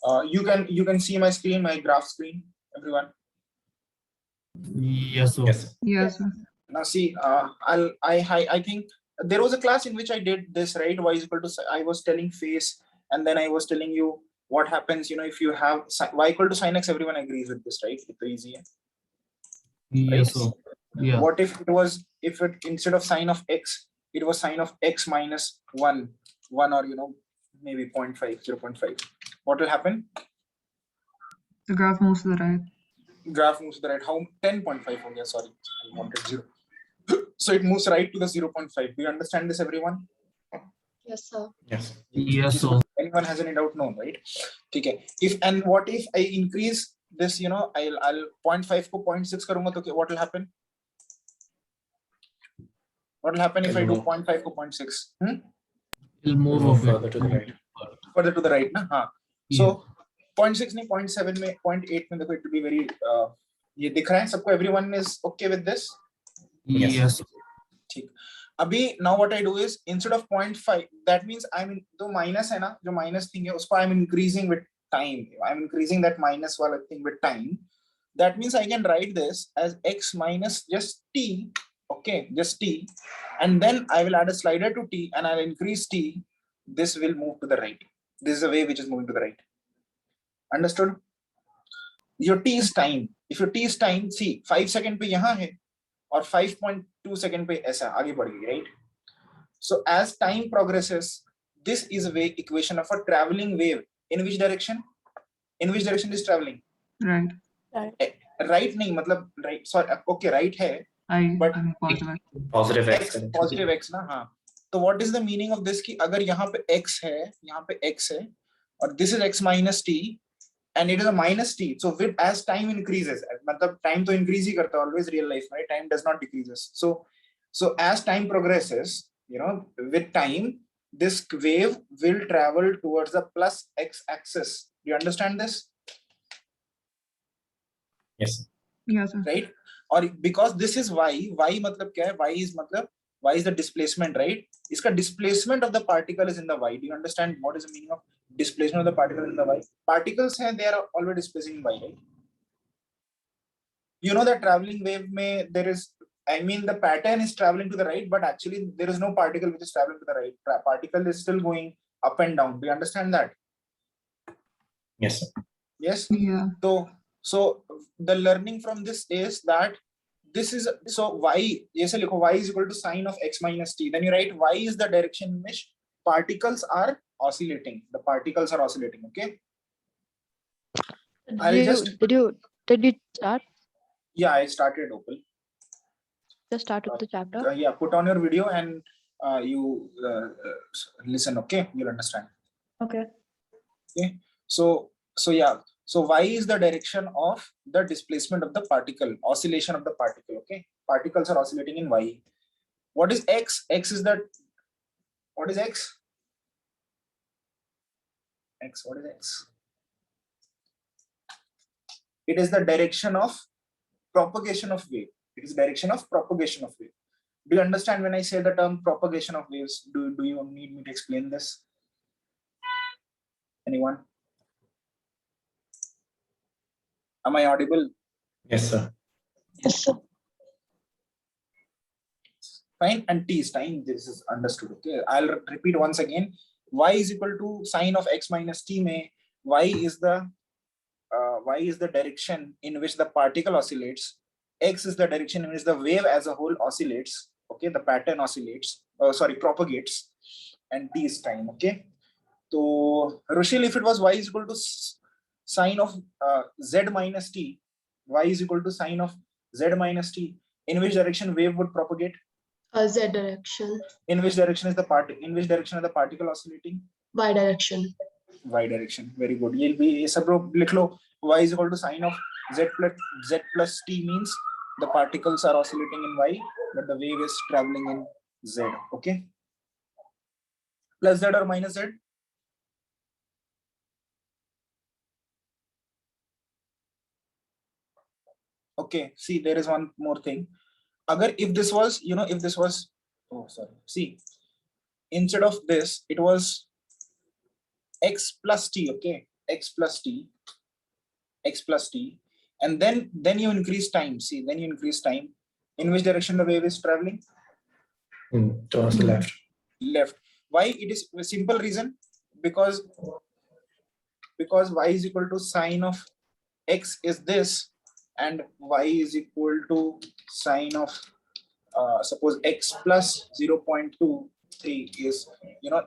You can see my screen, my graph screen, everyone. Yes, sir. Yes. Yes, sir. Now see, I think there was a class in which I did this, right? Y is equal to, I was telling phase, and then I was telling you what happens, if you have y equal to sin x. Everyone agrees with this, right? It's easy. Yes, sir. Yeah. What if if it instead of sine of x, it was sine of x minus 1 or maybe 0.5, 0.5. What will happen? The graph moves to the right. Graph moves to the right. How? 10.5 हो गया, sorry, I wanted 0. So it moves right to the 0.5. Do you understand this, everyone? Yes, sir. Yes. Yes, sir. Anyone has any doubt? No, right? Okay. And what if I increase this, I'll 0.5 को 0.6 करूंगा, तो what will happen? What will happen if I do 0.5 को 0.6? It'll move further to the right. Further to the right, na? हाँ. So 0.6 नहीं, 0.7 में, 0.8 में देखो, it will be very ये दिख रहा है सबको? Everyone is okay with this? Yes. ठीक. अभी now what I do is, instead of 0.5, that means तो minus है ना, जो minus thing है उसको I'm increasing with time. I'm increasing that minus वाला thing with time. That means I can write this as x minus just t, okay, just t, and then I will add a slider to t and I'll increase t. This will move to the right. This is a way which is moving to the right. Understood? Your t is time. If your t is time, see 5 second पे यहाँ है और 5.2 second पे ऐसा आगे बढ़ गई, right? So as time progresses, this is a way equation of a traveling wave. In which direction? In which direction is traveling? Right. Right नहीं, मतलब right, sorry, okay, right है, but Positive x. positive x ना, हाँ. तो what is the meaning of this? कि अगर यहाँ पे x है, यहाँ पे x है, और this is x minus t, and it is a minus t. So with as time increases, मतलब time तो increase ही करता है always real life, right? Time does not decreases. So as time progresses, with time, this wave will travel towards the plus x axis. Do you understand this? Yes. Yes, sir. Right? Or because this is y मतलब क्या है? Y is the displacement, right? इसका displacement of the particle is in the y. Do you understand what is the meaning of displacement of the particle in the y? Particles हैं, they are already displacing in y, right? You know that traveling wave में there is, the pattern is traveling to the right, but actually there is no particle which is traveling to the right. Particle is still going up and down. Do you understand that? Yes. Yes. Yeah. So the learning from this is that this is, so y, जैसे लिखो y is equal to sine of x minus t. Then you write y is the direction in which particles are oscillating. The particles are oscillating. Okay. Did you start? Yeah, I started, Opal. Just start with the chapter. Yeah, put on your video and you listen. Okay, you'll understand. Okay. Okay. So yeah. So y is the direction of the displacement of the particle, oscillation of the particle. Okay, particles are oscillating in y. What is x? X is that. What is x? X. What is x? It is the direction of propagation of wave. It is direction of propagation of wave. Do you understand when I say the term propagation of waves? Do you need me to explain this? Anyone? Am I audible? Yes, sir. Yes, sir. Fine. And t is time. This is understood. Okay. I'll repeat once again. Y is equal to sine of x minus t. Mein y is the direction in which the particle oscillates. X is the direction in which the wave as a whole oscillates. Okay. The pattern oscillates. Propagates. And t is time. Okay. So Rushil, if it was y is equal to sine of z minus t, y is equal to sine of z minus t, in which direction wave would propagate? Z direction. In which direction is the particle oscillating? Y direction. Y direction. Very good. You'll be likh lo, y is equal to sine of z plus t means the particles are oscillating in y, but the wave is traveling in z. Okay. Plus z or minus z? Okay, see, there is one more thing. If this was, instead of this, it was x plus t, okay? x plus t, and then you increase time. See, then you increase time. In which direction the wave is traveling? Towards the left. Left. Why? It is a simple reason, because y is equal to sine of x is this, and y is equal to sine of suppose x plus 0.23 is,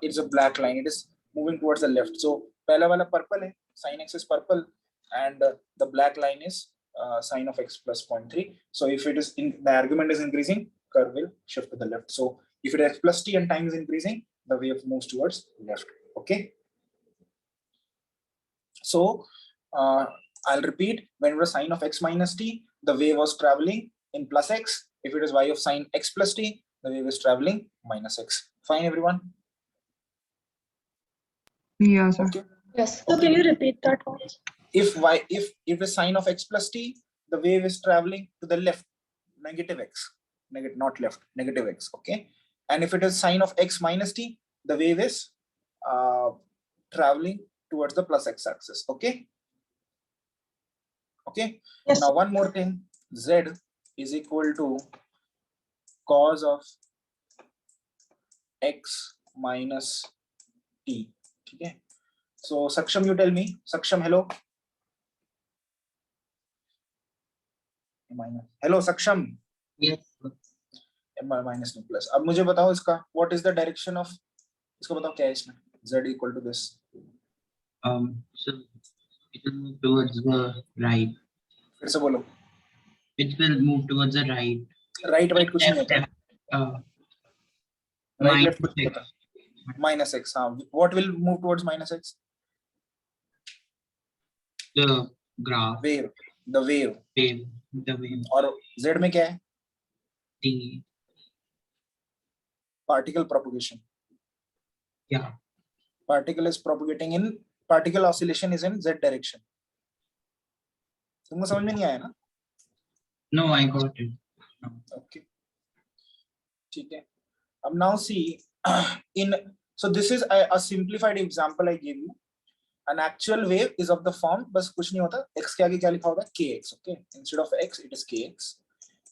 it's a black line. It is moving towards the left. So pehla wala purple hai, sine x is purple, and the black line is sine of x plus 0.3. So if it is the argument is increasing, curve will shift to the left. So if it is plus t and time is increasing, the wave moves towards left. Okay. So I'll repeat, when it was sine of x minus t, the wave was traveling in plus x. If it is y of sine x plus t, the wave is traveling minus x. Fine, everyone? Yeah, sir. Okay. Yes. So can you repeat that once? If it is sine of x plus t, the wave is traveling to the left, negative x, not left, negative x. Okay. And if it is sine of x minus t, the wave is traveling towards the plus x axis. Okay. Okay. Yes. Now one more thing, z is equal to cos of x minus t. Okay. So Saksham, you tell me. Saksham, hello. Hello Saksham. Yes. minus no plus. अब मुझे बताओ इसका what is the direction of, इसको बताओ क्या है इसमें, z equal to this. So it will move towards the right. फिर से बोलो. It will move towards the right. Right कुछ नहीं होता. Right left कुछ नहीं होता. Minus x. हाँ. What will move towards minus x? The graph. Wave. The wave. The wave. और z में क्या है? T. Particle propagation. Yeah. Particle is propagating in, particle oscillation is in z direction. तुमको समझ में नहीं आया ना? No, I got it. No. Okay. ठीक है. Now see, so this is a simplified example I gave you. An actual wave is of the form, बस कुछ नहीं होता, x के आगे क्या लिखा होगा? kx. Okay. Instead of x, it is kx.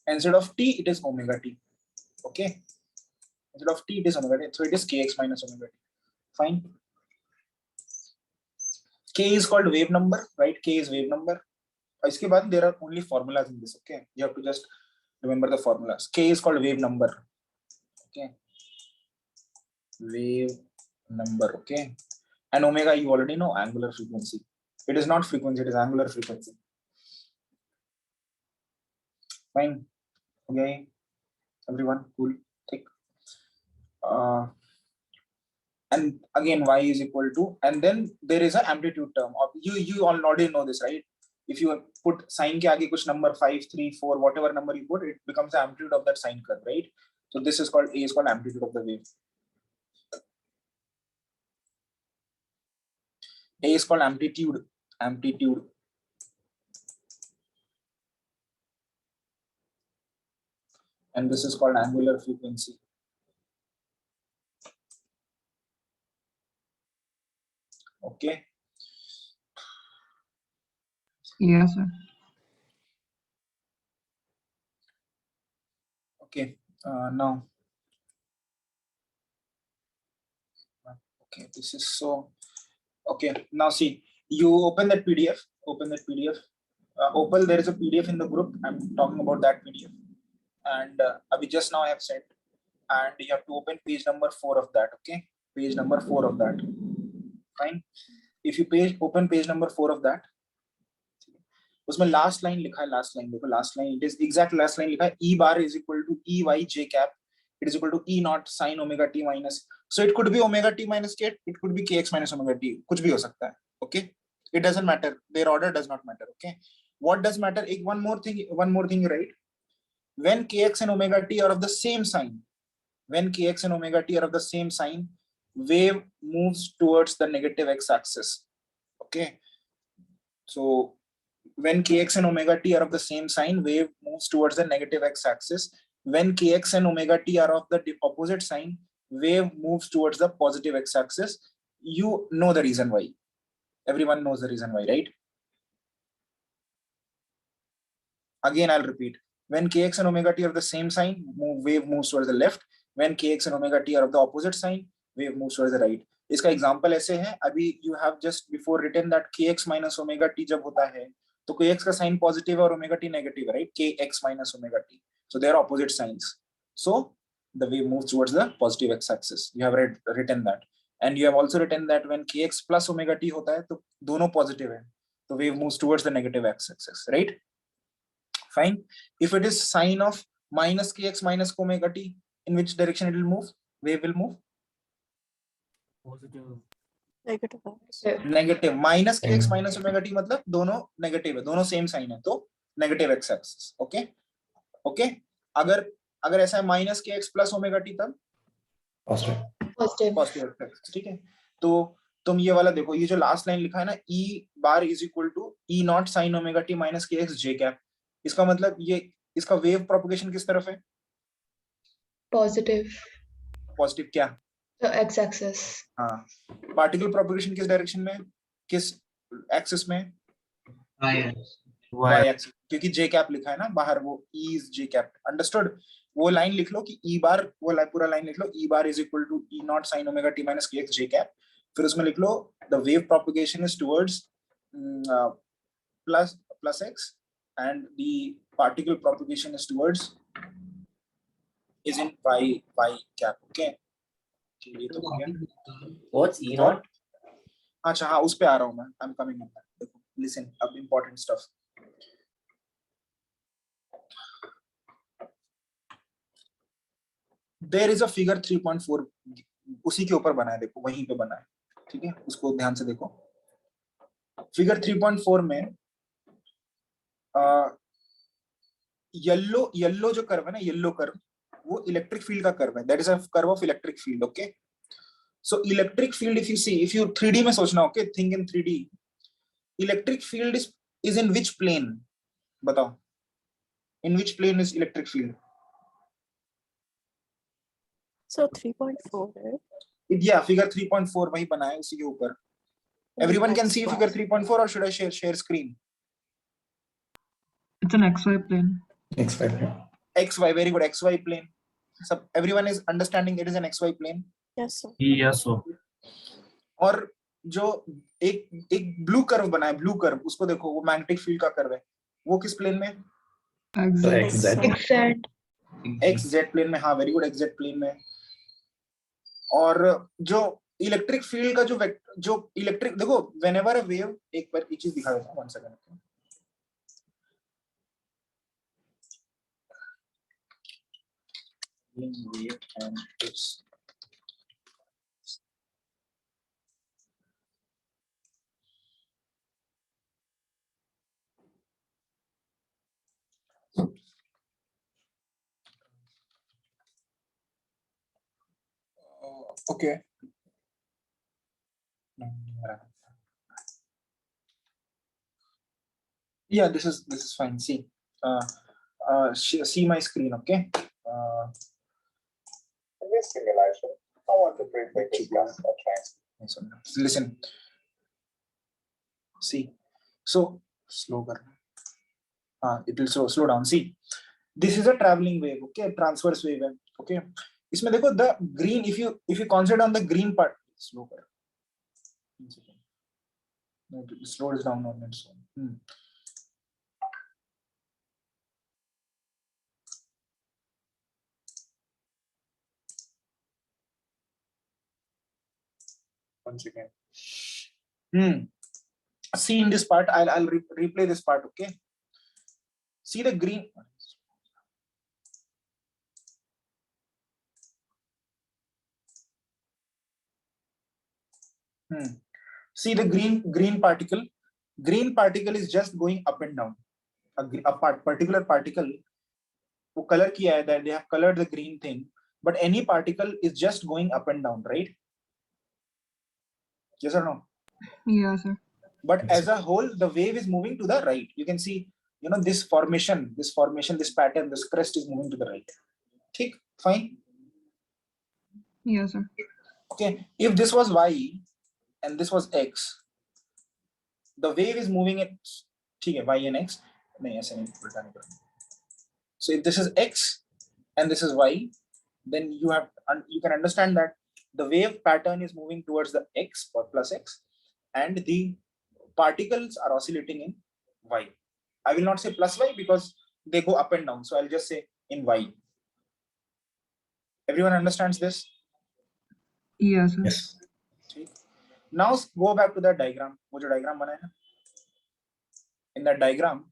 Instead of t, it is omega t. Okay. Instead of t, it is omega t. So it is kx minus omega t. Fine. K is called wave number, right? K is wave number. इसके बाद there are only formulas in this. Okay. You have to just remember the formulas. K is called wave number. Okay. Wave number. Okay. And omega you already know, angular frequency. It is not frequency, it is angular frequency. Fine. Okay. Everyone, cool. Take. And again, y is equal to, and then there is an amplitude term. You all already know this, right? If you put sine ke aage kuch number 5, 3, 4, whatever number you put, it becomes the amplitude of that sine curve, right? So this is called, A is called amplitude of the wave. A is called amplitude. And this is called angular frequency. Okay. Yes, sir. Okay. Now. Okay. This is so. Okay. Now see. You open that PDF. Opal, there is a PDF in the group. I'm talking about that PDF. And Abhi just now I have sent. And you have to open page number 4 of that. Okay. Page number 4 of that. Fine. If you open page number 4 of that, उसमें last line लिखा है, last line देखो, last line, it is exact last line लिखा है, E bar is equal to E y j cap, it is equal to E naught sin omega t minus, so it could be omega t minus k, it could be kx minus omega t, कुछ भी हो सकता है. Okay, it doesn't matter, their order does not matter. Okay, what does matter? One more thing you write, when kx and omega t are of the same sign, wave moves towards the negative x-axis. Okay, so when kx and omega t are of the same sign, wave moves towards the negative x-axis. When kx and omega t are of the opposite sign, wave moves towards the positive x-axis. You know the reason why. Everyone knows the reason why, right? Again, I'll repeat. When kx and omega t are the same sign, wave moves towards the left. When kx and omega t are of the opposite sign, wave moves towards the right. इसका example ऐसे है, अभी you have just before written that kx minus omega t जब होता है तो kx का sign positive और omega t नेगेटिव है, right? kx minus omega t. So they are opposite signs. So the wave moves towards the positive x-axis. You have written that, and you have also written that when kx plus omega t होता है तो दोनों positive है, तो wave moves towards the negative x-axis, right? Fine. If it is sine of minus kx minus omega t, in which direction it will move? Wave will move Positive. Negative. negative. Minus kx minus omega t मतलब दोनों negative है, दोनों same sign है, तो negative x-axis. Okay. Okay. अगर ऐसा है minus kx plus omega t तब Positive. Positive. positive x-axis. ठीक है. तो तुम ये वाला देखो, ये जो लास्ट लाइन लिखा है ना, e bar is equal to e naught sin omega t minus kx j cap. इसका मतलब ये इसका वेव प्रोपगेशन किस तरफ है? Positive. पॉजिटिव क्या? The x-axis. हाँ. पार्टिकल प्रोपगेशन किस डायरेक्शन में, किस एक्सिस में? Y. एक्सिस, क्योंकि जे कैप लिखा है ना बाहर, वो E is J cap. Understood? वो लाइन लिख लो कि ई बार, वो पूरा लाइन लिख लो, E bar is equal to E naught sine omega T minus K X J cap. फिर उसमें लिख लो the wave propagation is towards plus X and the particle propagation is towards is in y cap. Okay, ये तो हो गया. What's E naught? अच्छा हाँ, उस पे आ रहा हूँ मैं. I'm coming on that. देखो, listen, अब important stuff. There is a figure 3.4, उसी के ऊपर बना है, देखो वहीं पे बना है. ठीक है, उसको ध्यान से देखो. फिगर 3.4 में येलो जो कर्व है ना, येलो कर्व, वो इलेक्ट्रिक फील्ड का कर्व है. That is a curve of electric field. Okay, so electric field, if you see, if you 3D में सोचना, okay, think in 3D. Electric field is in which plane? बताओ, in which plane is electric field? So 3.4. या figure 3.4 वही बना है, उसी के ऊपर. एवरीवन कैन सी फिगर 3.4 और should I share screen? It's an XY plane. XY plane. XY, very good. XY plane. So everyone is understanding it is an XY plane. Yes, sir. Yes, sir. और जो एक blue curve बना है, blue curve, उसको देखो, वो magnetic field का curve है. वो किस प्लेन में? So XZ. XZ. XZ. XZ plane में. हाँ, वेरी गुड, XZ प्लेन में. और जो इलेक्ट्रिक फील्ड का जो इलेक्ट्रिक, देखो, व्हेनेवर अ वेव, एक बार एक चीज दिखा देता हूँ, 1 second. Wave and its okay. Yeah, this is fine. See, see my screen, okay? In this simulation, I want to briefly discuss a transfer. Listen. See, so slow karna. It will slow down. See, this is a traveling wave, okay? Transverse wave, okay? इसमें देखो, the green, if you concentrate on the green part, slow कर. No, it slows down on its own. Once again. See in this part, I'll replay this part, okay? See the green. See the green particle. Green particle is just going up and down. A particular particle, वो color किया है, that they have colored the green thing, but any particle is just going up and down, right? Yes or no? Yeah, sir. But as a whole, the wave is moving to the right. You can see, this formation, this pattern, this crest is moving to the right. Okay, fine. Yeah, sir. Okay, if this was y and this was x, the wave is moving in, ठीक है, y and x, नहीं ऐसे नहीं उल्टा नहीं करना. So if this is x and this is y, then you can understand that the wave pattern is moving towards the x or plus x, and the particles are oscillating in y. I will not say plus y because they go up and down, so I'll just say in y. Everyone understands this? Yes, sir. Yes. Now go back to that diagram. वो जो diagram बना है ना, in that diagram,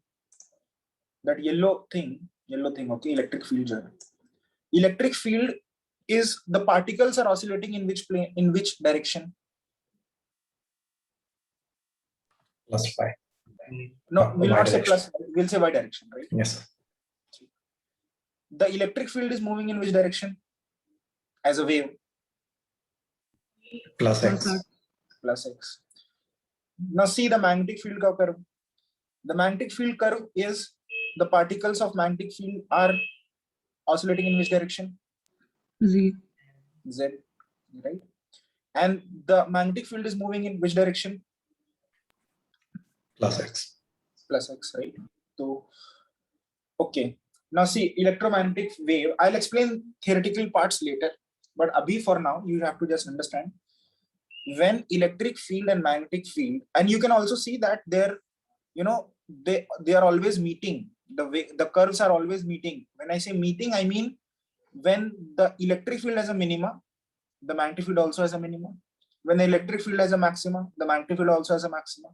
that yellow thing, okay, electric field जो है. Electric field is the particles are oscillating in which plane, in which direction? Plus y. No, we'll Y not say direction. plus, we'll say y direction, right? Yes. The electric field is moving in which direction? As a wave, Plus Plus x. x. plus x. Now see the magnetic field curve. The magnetic field curve is the particles of magnetic field are oscillating in which direction? Z. Z, right? And the magnetic field is moving in which direction? Plus x. Plus x, right? So, okay. Now see, electromagnetic wave, I'll explain theoretical parts later, but abhi for now, you have to just understand when electric field and magnetic field, and you can also see that they're, you know, they are always meeting. The way the curves are always meeting. When I say meeting, I mean when the electric field has a minima, the magnetic field also has a minima. When the electric field has a maxima, the magnetic field also has a maxima,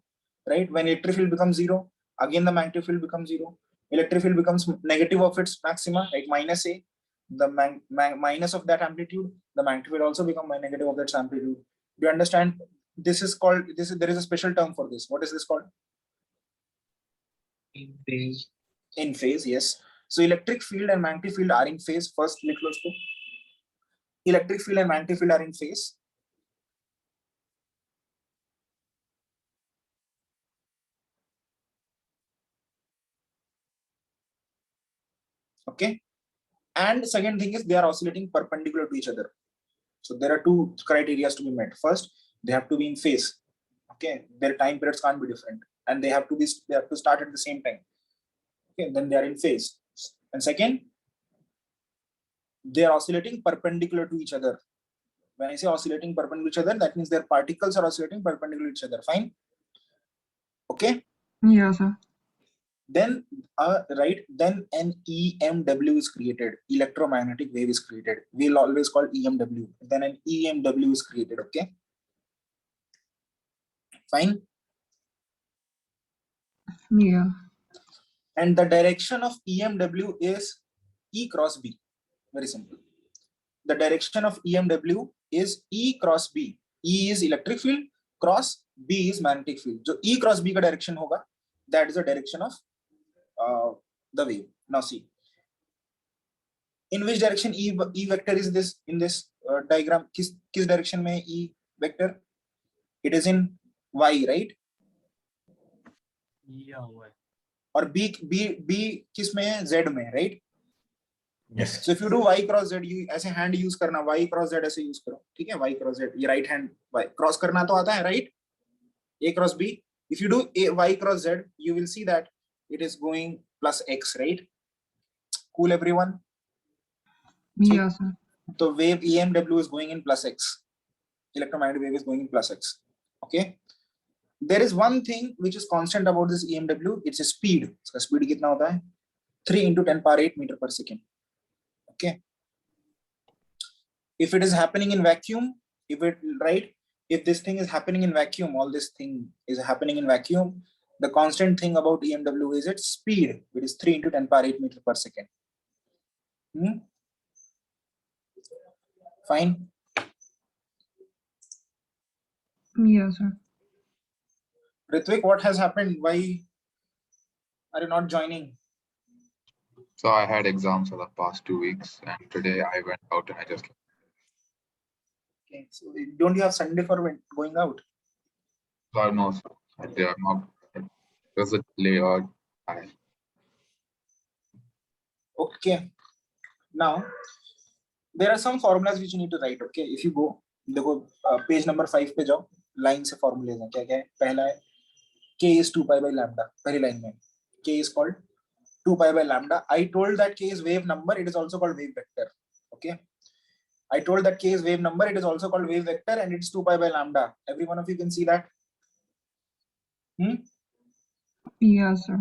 right? When electric field becomes zero, again the magnetic field becomes zero. Electric field becomes negative of its maxima, like minus a, the minus of that amplitude, the magnetic field also become negative of that amplitude. Do you understand? This is called, there is a special term for this. What is this called? In phase. In phase, yes. So electric field and magnetic field are in phase. First, लिख लो इसको. Electric field and magnetic field are in phase. Okay. And second thing is they are oscillating perpendicular to each other. So there are two criteria to be met. First, they have to be in phase. Okay, their time periods can't be different, and they have to start at the same time. Okay, then they are in phase. And second, they are oscillating perpendicular to each other. When I say oscillating perpendicular to each other, that means their particles are oscillating perpendicular to each other. Fine. Okay. Yeah, sir. Then right, then an EMW is created. Electromagnetic wave is created. We'll always call EMW. Then an EMW is created. Okay. Fine. Yeah. And the direction of EMW is E cross B. Very simple. The direction of EMW is E cross B. E is electric field, cross B is magnetic field. So E cross B ka direction hoga, that is the direction of the wave. Now see, in which direction E vector is this in this diagram? Kis direction mein E vector? It is in Y, right? Yeah, why? Or B किस में है? Z में, right? Yes. So if you do y cross z, you ऐसे hand use करना, y cross z ऐसे use करो, ठीक है? Y cross z, ये right hand y cross करना तो आता है, right? A cross B. If you do y cross z, you will see that it is going plus x, right? Cool, everyone? Yeah, sir. So wave EMW is going in plus x. Electromagnetic wave is going in plus x. Okay. There is one thing which is constant about this EMW. It's a speed. So speed कितना होता है? 3 into 10 power 8 meter per second. Okay. If it is happening in vacuum, if this thing is happening in vacuum, all this thing is happening in vacuum, the constant thing about EMW is its speed, which is 3 into 10 power 8 meter per second. Fine. Yeah, sir. Ritvik, what has happened? Why are you not joining? So I had exams for the past 2 weeks, and today I went out and I just. Okay, so don't you have Sunday for going out? Almost. They are not. There's a delay or Okay. Now, there are some formulas which you need to write. Okay, if you go, देखो page number 5 पे जाओ, line से formulas हैं. क्या क्या है? पहला है K is 2 pi by lambda. Very line mein. K is called 2 pi by lambda. I told that K is wave number. It is also called wave vector. Okay. I told that K is wave number. It is also called wave vector, and it's 2 pi by lambda. Every one of you can see that. Yes, sir.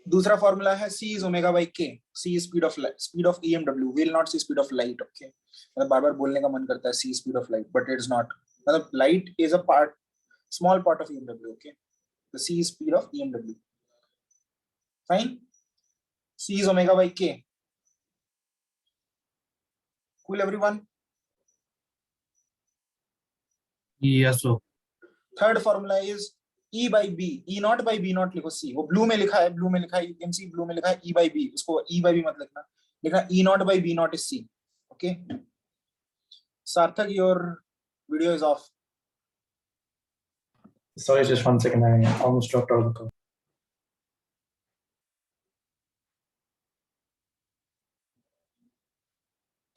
दूसरा formula है c is omega by k. c is speed of light, speed of EMW. We will not see speed of light. Okay. मतलब बार बार बोलने का मन करता है c speed of light, but it is not. मतलब light is a part, small part of EMW. Okay. The c is speed of EMW. Fine. c is omega by k. Cool, everyone. Yes, sir. Third formula is E by B. E naught by B naught लिखो C. वो blue में लिखा है, blue में लिखा है. You can see blue में लिखा है E by B. उसको E by B मत लिखना. लिखना E naught by B naught is C. Okay. Sarthak, your video is off. Sorry, just 1 second. I almost dropped out of the call.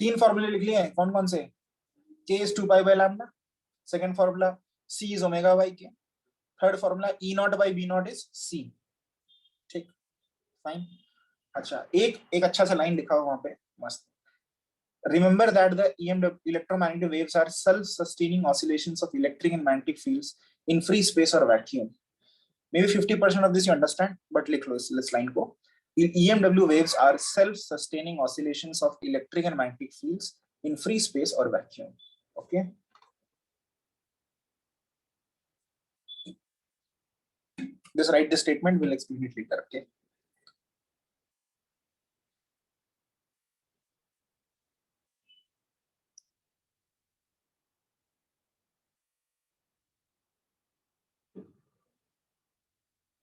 तीन फॉर्मूले लिख लिए हैं. कौन कौन से? K is 2 pi by lambda. Second formula C is omega by K. Third formula E naught by B naught is C. ठीक. Fine. अच्छा, एक अच्छा सा लाइन लिखा हुआ वहां पे, मस्त. Remember that the EMW electromagnetic waves are self-sustaining oscillations of electric and magnetic fields in free space or vacuum. Maybe 50% of this you understand, but let's line go. EMW waves are self-sustaining oscillations of electric and magnetic fields in free space or vacuum. Okay. Just write the statement. We'll explain it later. Okay.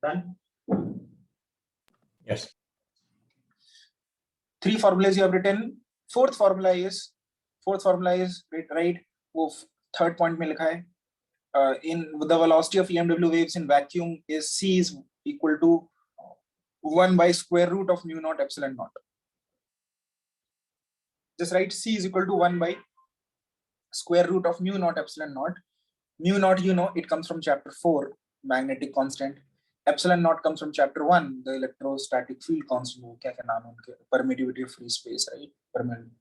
Done. Yes. Three formulas you have written. Fourth formula is right. वो third point में लिखा है. In the velocity of EMW waves in vacuum is C is equal to 1 by square root of mu naught epsilon naught. Just write C is equal to 1 by square root of mu naught epsilon naught. Mu naught, you know, it comes from chapter 4, magnetic constant. Epsilon naught comes from chapter 1, the electrostatic field constant. Permittivity of free space, right?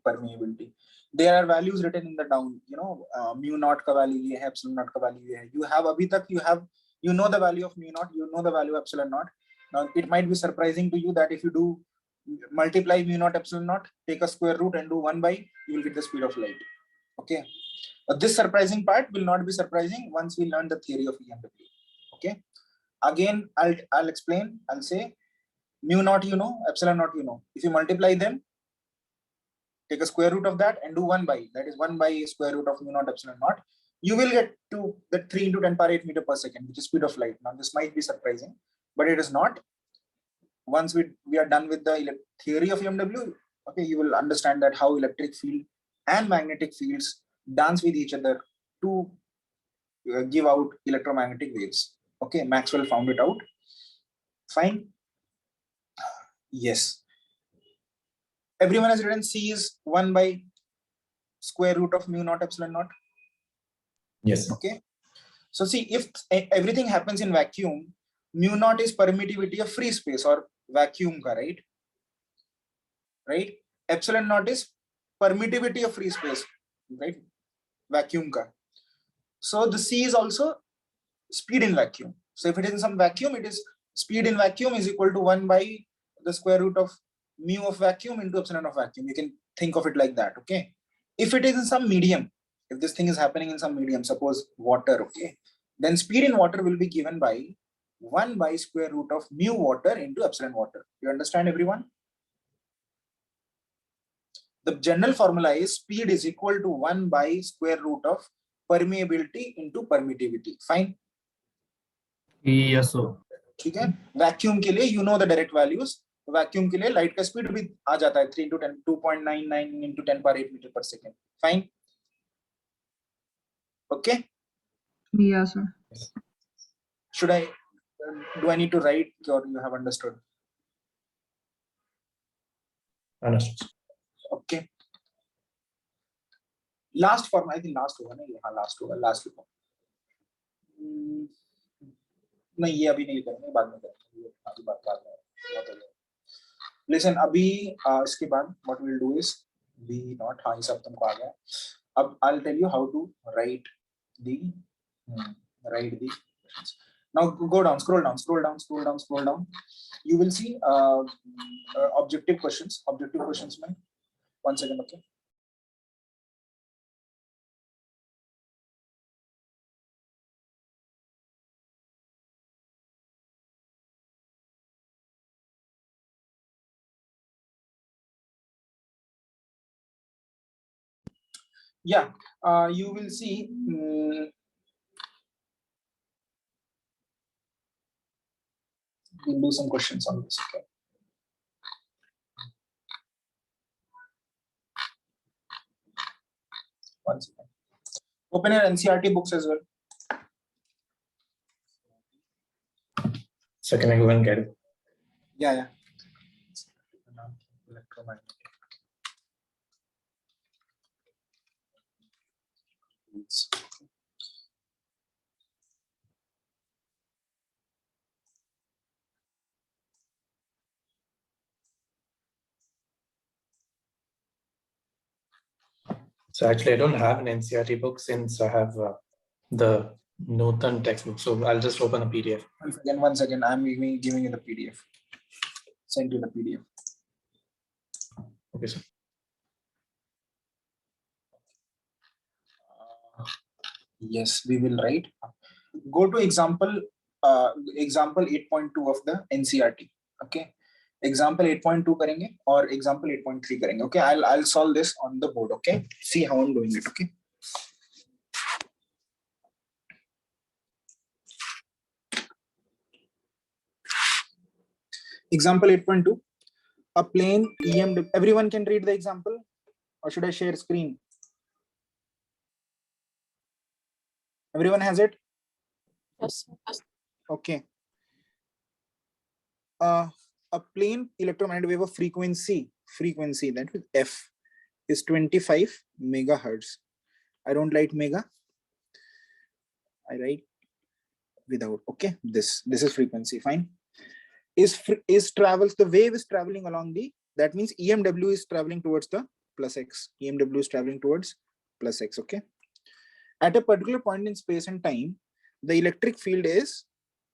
Permeability. There are values written in the down, you know, mu naught ka value ye hai, epsilon naught ka value ye hai. You have abhi tak you know the value of mu naught, you know the value of epsilon naught. Now it might be surprising to you that if you do multiply mu naught epsilon naught, take a square root and do 1 by, you will get the speed of light. Okay. But this surprising part will not be surprising once we learn the theory of EMW. Okay. Again, I'll explain. I'll say mu naught, you know, epsilon naught, you know. If you multiply them, take a square root of that and do 1 by, that is 1 by square root of mu naught epsilon naught, you will get to the 3 into 10 power 8 meter per second, which is speed of light. Now this might be surprising, but it is not. Once we are done with the theory of EMW, okay, you will understand that how electric field and magnetic fields dance with each other to give out electromagnetic waves. Okay, Maxwell found it out. Fine. Yes. Everyone has written C is 1 by square root of mu naught epsilon naught. Yes. Okay. So see, if everything happens in vacuum, mu naught is permittivity of free space or vacuum ka, right? Right. Epsilon naught is permittivity of free space, right? Vacuum ka. So the C is also speed in vacuum. So if it is in some vacuum, it is speed in vacuum is equal to 1 by the square root of mu of vacuum into epsilon of vacuum. You can think of it like that. Okay. If it is in some medium, if this thing is happening in some medium, suppose water, okay, then speed in water will be given by 1 by square root of mu water into epsilon water. You understand, everyone? The general formula is speed is equal to 1 by square root of permeability into permittivity. Fine. Yes, sir. ठीक है. Vacuum के लिए you know the direct values. Vacuum के लिए light का speed भी आ जाता है 3 into 10 2.99 into 10 power 8 meter per second. Fine. Okay. Yes, sir. Should I do I need to write or you have understood? Understood. Okay. Last form, I think last one. Last one. नहीं ये अभी नहीं करेंगे, बाद में करेंगे, अभी बात बाद में। लिसन अभी इसके बाद what will do is B naught, हाँ ये सब तुमको आ गया। अब I will tell you how to write the questions. Now go down, scroll down. You will see objective questions mein. One second, okay. Yeah, you will see we'll do some questions on this, okay. One second. Open your NCERT books as well. So can I go and get it? Yeah. Electromagnetic. So actually, I don't have an NCERT book since I have the Norton textbook. So I'll just open a PDF. One second. I'm giving you the PDF. Send you the PDF. Okay, sir. Yes, we will write. Go to example 8.2 of the NCERT. Okay. Example 8.2 करेंगे और example 8.3 करेंगे. Okay. I'll solve this on the board. Okay. See how I'm doing it. Okay. Example 8.2. A plane EMW. Everyone can read the example, or should I share screen? Everyone has it? Yes, sir. Okay. A plane electromagnetic wave of frequency that is F is 25 megahertz. I don't write mega. I write without. Okay. This is frequency. Fine. The wave is traveling along the, that means EMW is traveling towards the plus X. EMW is traveling towards plus X. Okay. At a particular point in space and time, the electric field is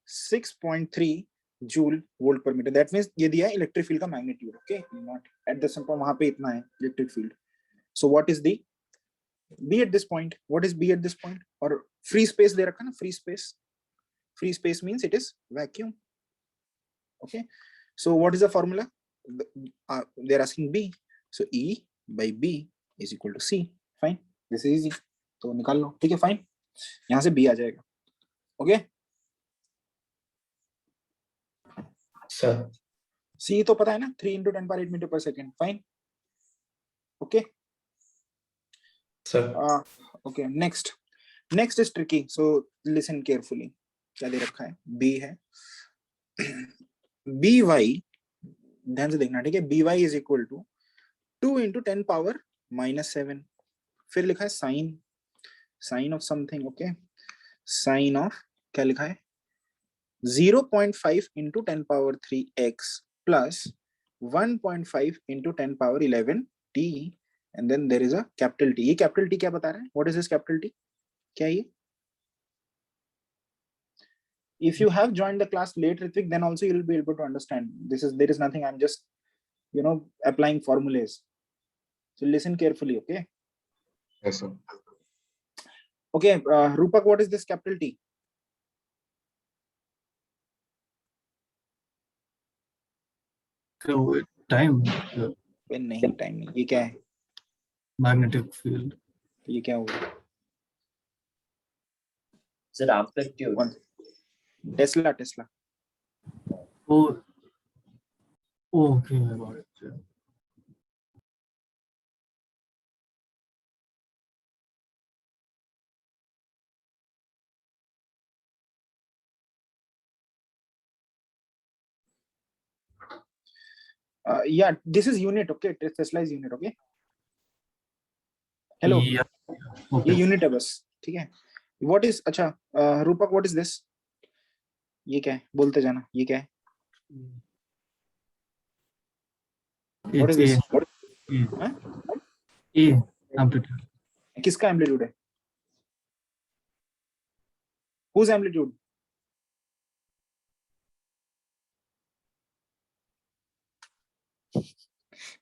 6.3 joule volt per meter. That means ये दिया electric field का magnitude. Okay, not at the point वहाँ पे इतना है electric field. So what is the B at this point? What is B at this point? और free space दे रखा ना, free space. Free space means it is vacuum. Okay. So what is the formula? They're asking B. So E by B is equal to C. Fine. This is easy. तो निकाल लो. ठीक है. Fine. यहाँ से B आ जाएगा. Okay. Sir. C तो पता है ना, 3 into 10 power 8 meter per second. Fine. Okay. Sir. Okay. Next is tricky. So listen carefully. क्या दे रखा है? B है. by, ध्यान से देखना, ठीक है. by is equal to 2 into 10 power minus 7. फिर लिखा है sin of something. Okay. Sin of क्या लिखा है? 0.5 into 10 power 3x plus 1.5 into 10 power 11 t, and then there is a capital T. ये capital T क्या बता रहा है? What is this capital T? क्या ये? If you have joined the class late, Ritvik, then also you will be able to understand. There is nothing. I'm just, applying formulas. So listen carefully, okay? Yes, sir. Okay, Rupak, what is this capital T? So time, When नहीं time नहीं. ये क्या है? magnetic field. ये क्या होगा? Sir, amplitude. Tesla. Oh, okay, I got it. Yeah. Yeah, this is unit, okay? Tesla is unit, okay? Hello. Yeah. ये Okay. unit है बस, ठीक है? What is, अच्छा, Rupak, what is this? ये क्या है, बोलते जाना, ये क्या है, what is It's this, A. A amplitude. किसका एम्पलीट्यूड है, whose amplitude,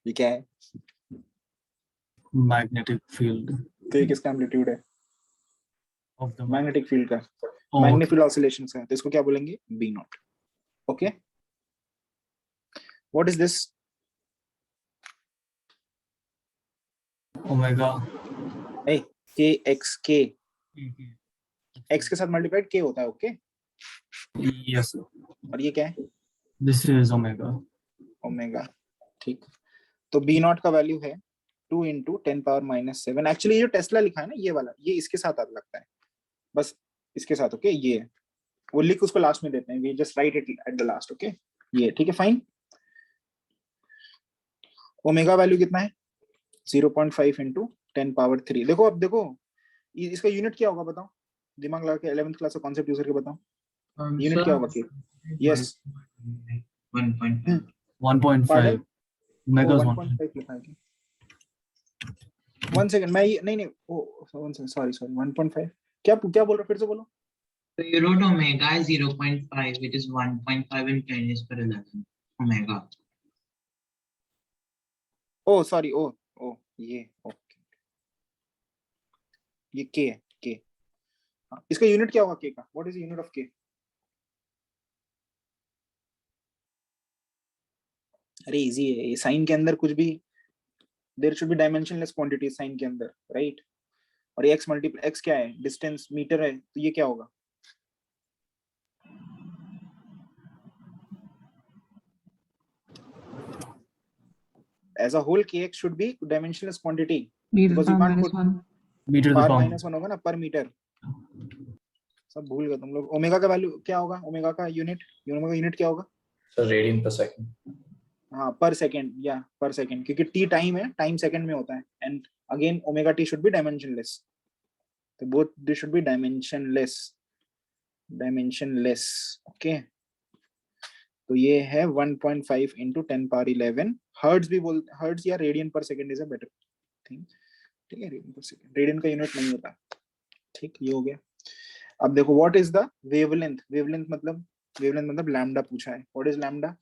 ये क्या है, Magnetic field तो ये किसका एम्पलीट्यूड है, of the मैग्नेटिक फील्ड का, Oh, मैग्नेटिक फील्ड ऑसिलेशंस का, तो इसको क्या बोलेंगे, B naught. Okay, what is this, omega. A K X, के एक्स के साथ मल्टीप्लाइड के होता है. Okay, Yes, sir. और ये क्या है, This is omega. ओमेगा. ठीक, तो बी नॉट का वैल्यू है 2 इंटू 10⁻⁻⁷. एक्चुअली ये जो टेस्ला लिखा है ना, ये वाला, ये इसके साथ आता लगता है, बस इसके साथ. ओके, ये है, वो लिख उसको लास्ट में देते हैं, we just write it at the last. Okay, ये ठीक है, फाइन. ओमेगा वैल्यू कितना है, 0.5 इंटू 10⁻3. देखो, अब देखो इसका यूनिट क्या होगा, बताओ, दिमाग लगा के 11th क्लास का कॉन्सेप्ट यूज करके बताओ, यूनिट क्या होगा, यस 1.5. 1.5. Omega's 1.5. 1.5 लिखा है क्या, 1 सेकंड, मैं नहीं नहीं, ओ सॉरी 1.5, क्या क्या बोल रहे हो, फिर से बोलो. So you wrote omega is 0.5, which is 1.5 in 10 is per 11. Omega. Oh sorry, oh ये ओके, ये के है, के. इसका यूनिट क्या होगा के का, व्हाट इज यूनिट ऑफ के, अरे इजी है ये, साइन के अंदर कुछ भी, there should be dimensionless quantity sine के अंदर, राइट. और ये x मल्टीप्लाई, x क्या है, डिस्टेंस मीटर है, तो ये क्या होगा, as a whole kx should be dimensionless quantity, B to the because you power can't minus put 1. Meter to the power power. -1 होगा ना, पर मीटर. सब भूल गए तुम लोग. ओमेगा का वैल्यू क्या होगा, ओमेगा का यूनिट, ओमेगा का यूनिट क्या होगा, So radian per second. हाँ पर सेकंड, या पर सेकंड, क्योंकि t टाइम है, टाइम सेकंड में होता है, and again omega t should be dimensionless, तो both they should be dimensionless. Okay, तो ये है 1.5 इंटू 10⁻11. हर्ट्ज भी बोल, हर्ट्ज या रेडियन पर second is a better thing. ठीक है, रेडियन पर सेकंड, रेडियन का यूनिट नहीं होता. ठीक, ये हो गया. अब देखो, what is the wavelength, wavelength मतलब लैम्डा पूछा है. व्हाट इज लैम्डा,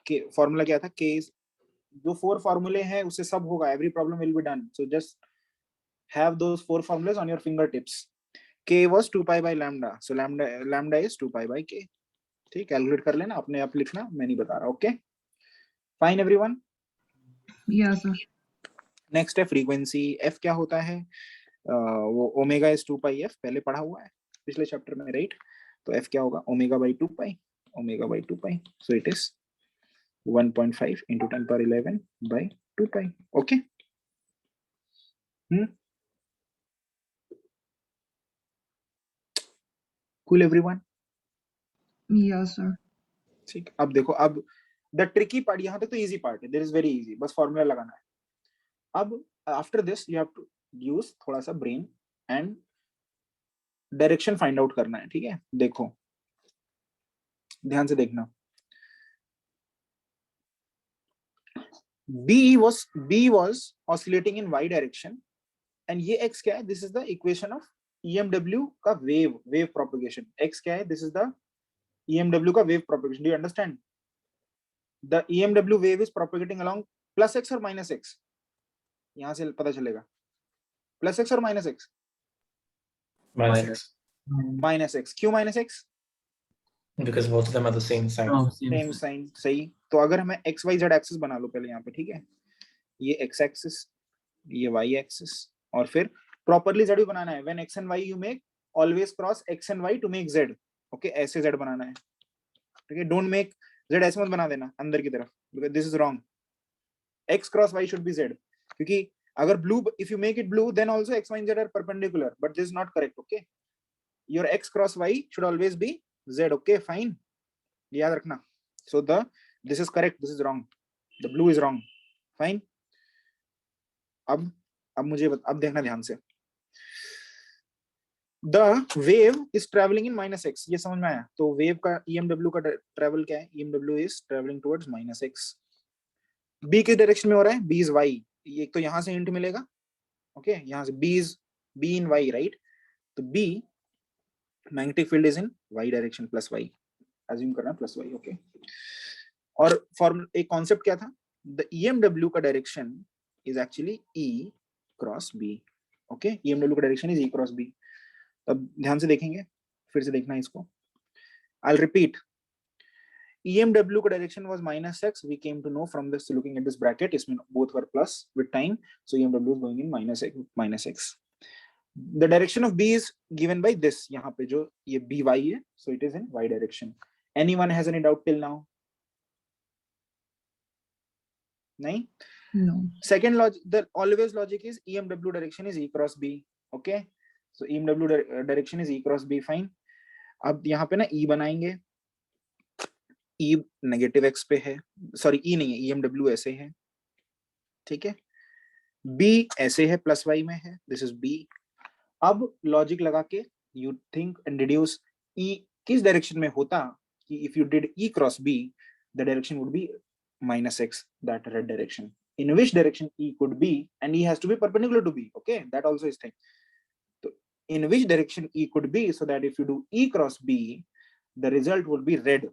के फॉर्मूला क्या था, के, जो 4 फॉर्मूले हैं उससे सब होगा, every problem will be done, so just have those 4 formulas on your fingertips. k was 2π/λ, so lambda is 2π/k. ठीक, कैलकुलेट कर लेना, अपने आप लिखना, मैं नहीं बता रहा. Okay, fine everyone. Yes, sir. Next है फ्रीक्वेंसी. f क्या होता है, वो ओमेगा इज 2πf, पहले पढ़ा हुआ है पिछले चैप्टर में, राइट. तो f क्या होगा, omega by two pi, omega by two pi, so it is 1.5 into 10⁻11/2π. Okay, cool everyone. Yes, sir. ठीक, अब देखो, अब द ट्रिकी पार्ट, यहाँ तक तो इजी पार्ट है, देयर इज वेरी इजी, बस फॉर्मूला लगाना है. अब after this you have to use थोड़ा सा brain and direction find out करना है. ठीक है, देखो ध्यान से देखना. B was oscillating in y direction, and ये x क्या है, this is the equation of EMW का wave propagation. x क्या है, this is the EMW का wave propagation. Do you understand? The EMW wave is propagating along plus x or minus x. यहाँ से पता चलेगा, plus x or minus x. Minus x. क्यों minus x? Because both of them are the same sign. Oh, same same sign. Sign, सही. तो अगर हमें x Y Z axis बना लो पहले यहाँ पे, ठीक है, ये एक्स एक्सिस, ये वाई एक्सिस, और फिर प्रॉपर्ली जेड भी बनाना है. When X and Y you make, always cross X and Y to make Z. Okay, ऐसे जेड बनाना है. ठीक है, डोंट मेक जेड ऐसे मत बना देना अंदर की तरफ, because this is wrong. X cross Y should be Z, क्योंकि अगर blue, if you make it blue, then also X Y and Z are perpendicular, but this is not correct. Okay, your X cross Y should always be Z. Okay, fine, याद रखना. So this is correct, this is wrong, the blue is wrong. Fine. अब मुझे अब देखना ध्यान से. the wave is traveling in -x, ये समझ में आया? तो wave का EMW का travel क्या है? EMW is traveling towards -x. B किस डायरेक्शन में हो रहा है? B is y. ये तो यहां से हिंट मिलेगा, ओके यहाँ से B is B in y, right? तो B magnetic field is in y direction plus y, assume करना प्लस y, ओके। और फॉर्मूला एक कॉन्सेप्ट क्या था? द EMW का direction is actually E cross B, okay. EMW का direction is E cross B। अब ध्यान से देखेंगे, फिर से देखना है इसको। I'll repeat. EMW का direction was -x. We came to know from this looking at this bracket. इसमें both were plus with time, so EMW is going in -x. The direction of B is given by this. यहाँ पे जो ये by है, so it is in y direction. Anyone has any doubt till now? नहीं? No. Second logic, the always logic is EMW direction is E cross B. Okay, so EMW direction is E cross B. Fine. अब यहाँ पे ना E बनाएंगे, E negative x पे है, sorry E नहीं है, EMW ऐसे है, ठीक है। B ऐसे है, प्लस y में है, दिस इज B। अब लॉजिक लगा के you think and deduce E किस डायरेक्शन में होता कि if you did E cross B the direction would be -x, that red direction, in which direction E could be, and E has to be perpendicular to B, okay, that also is thing. So in which direction E could be, so that if you do E cross B the result would be red.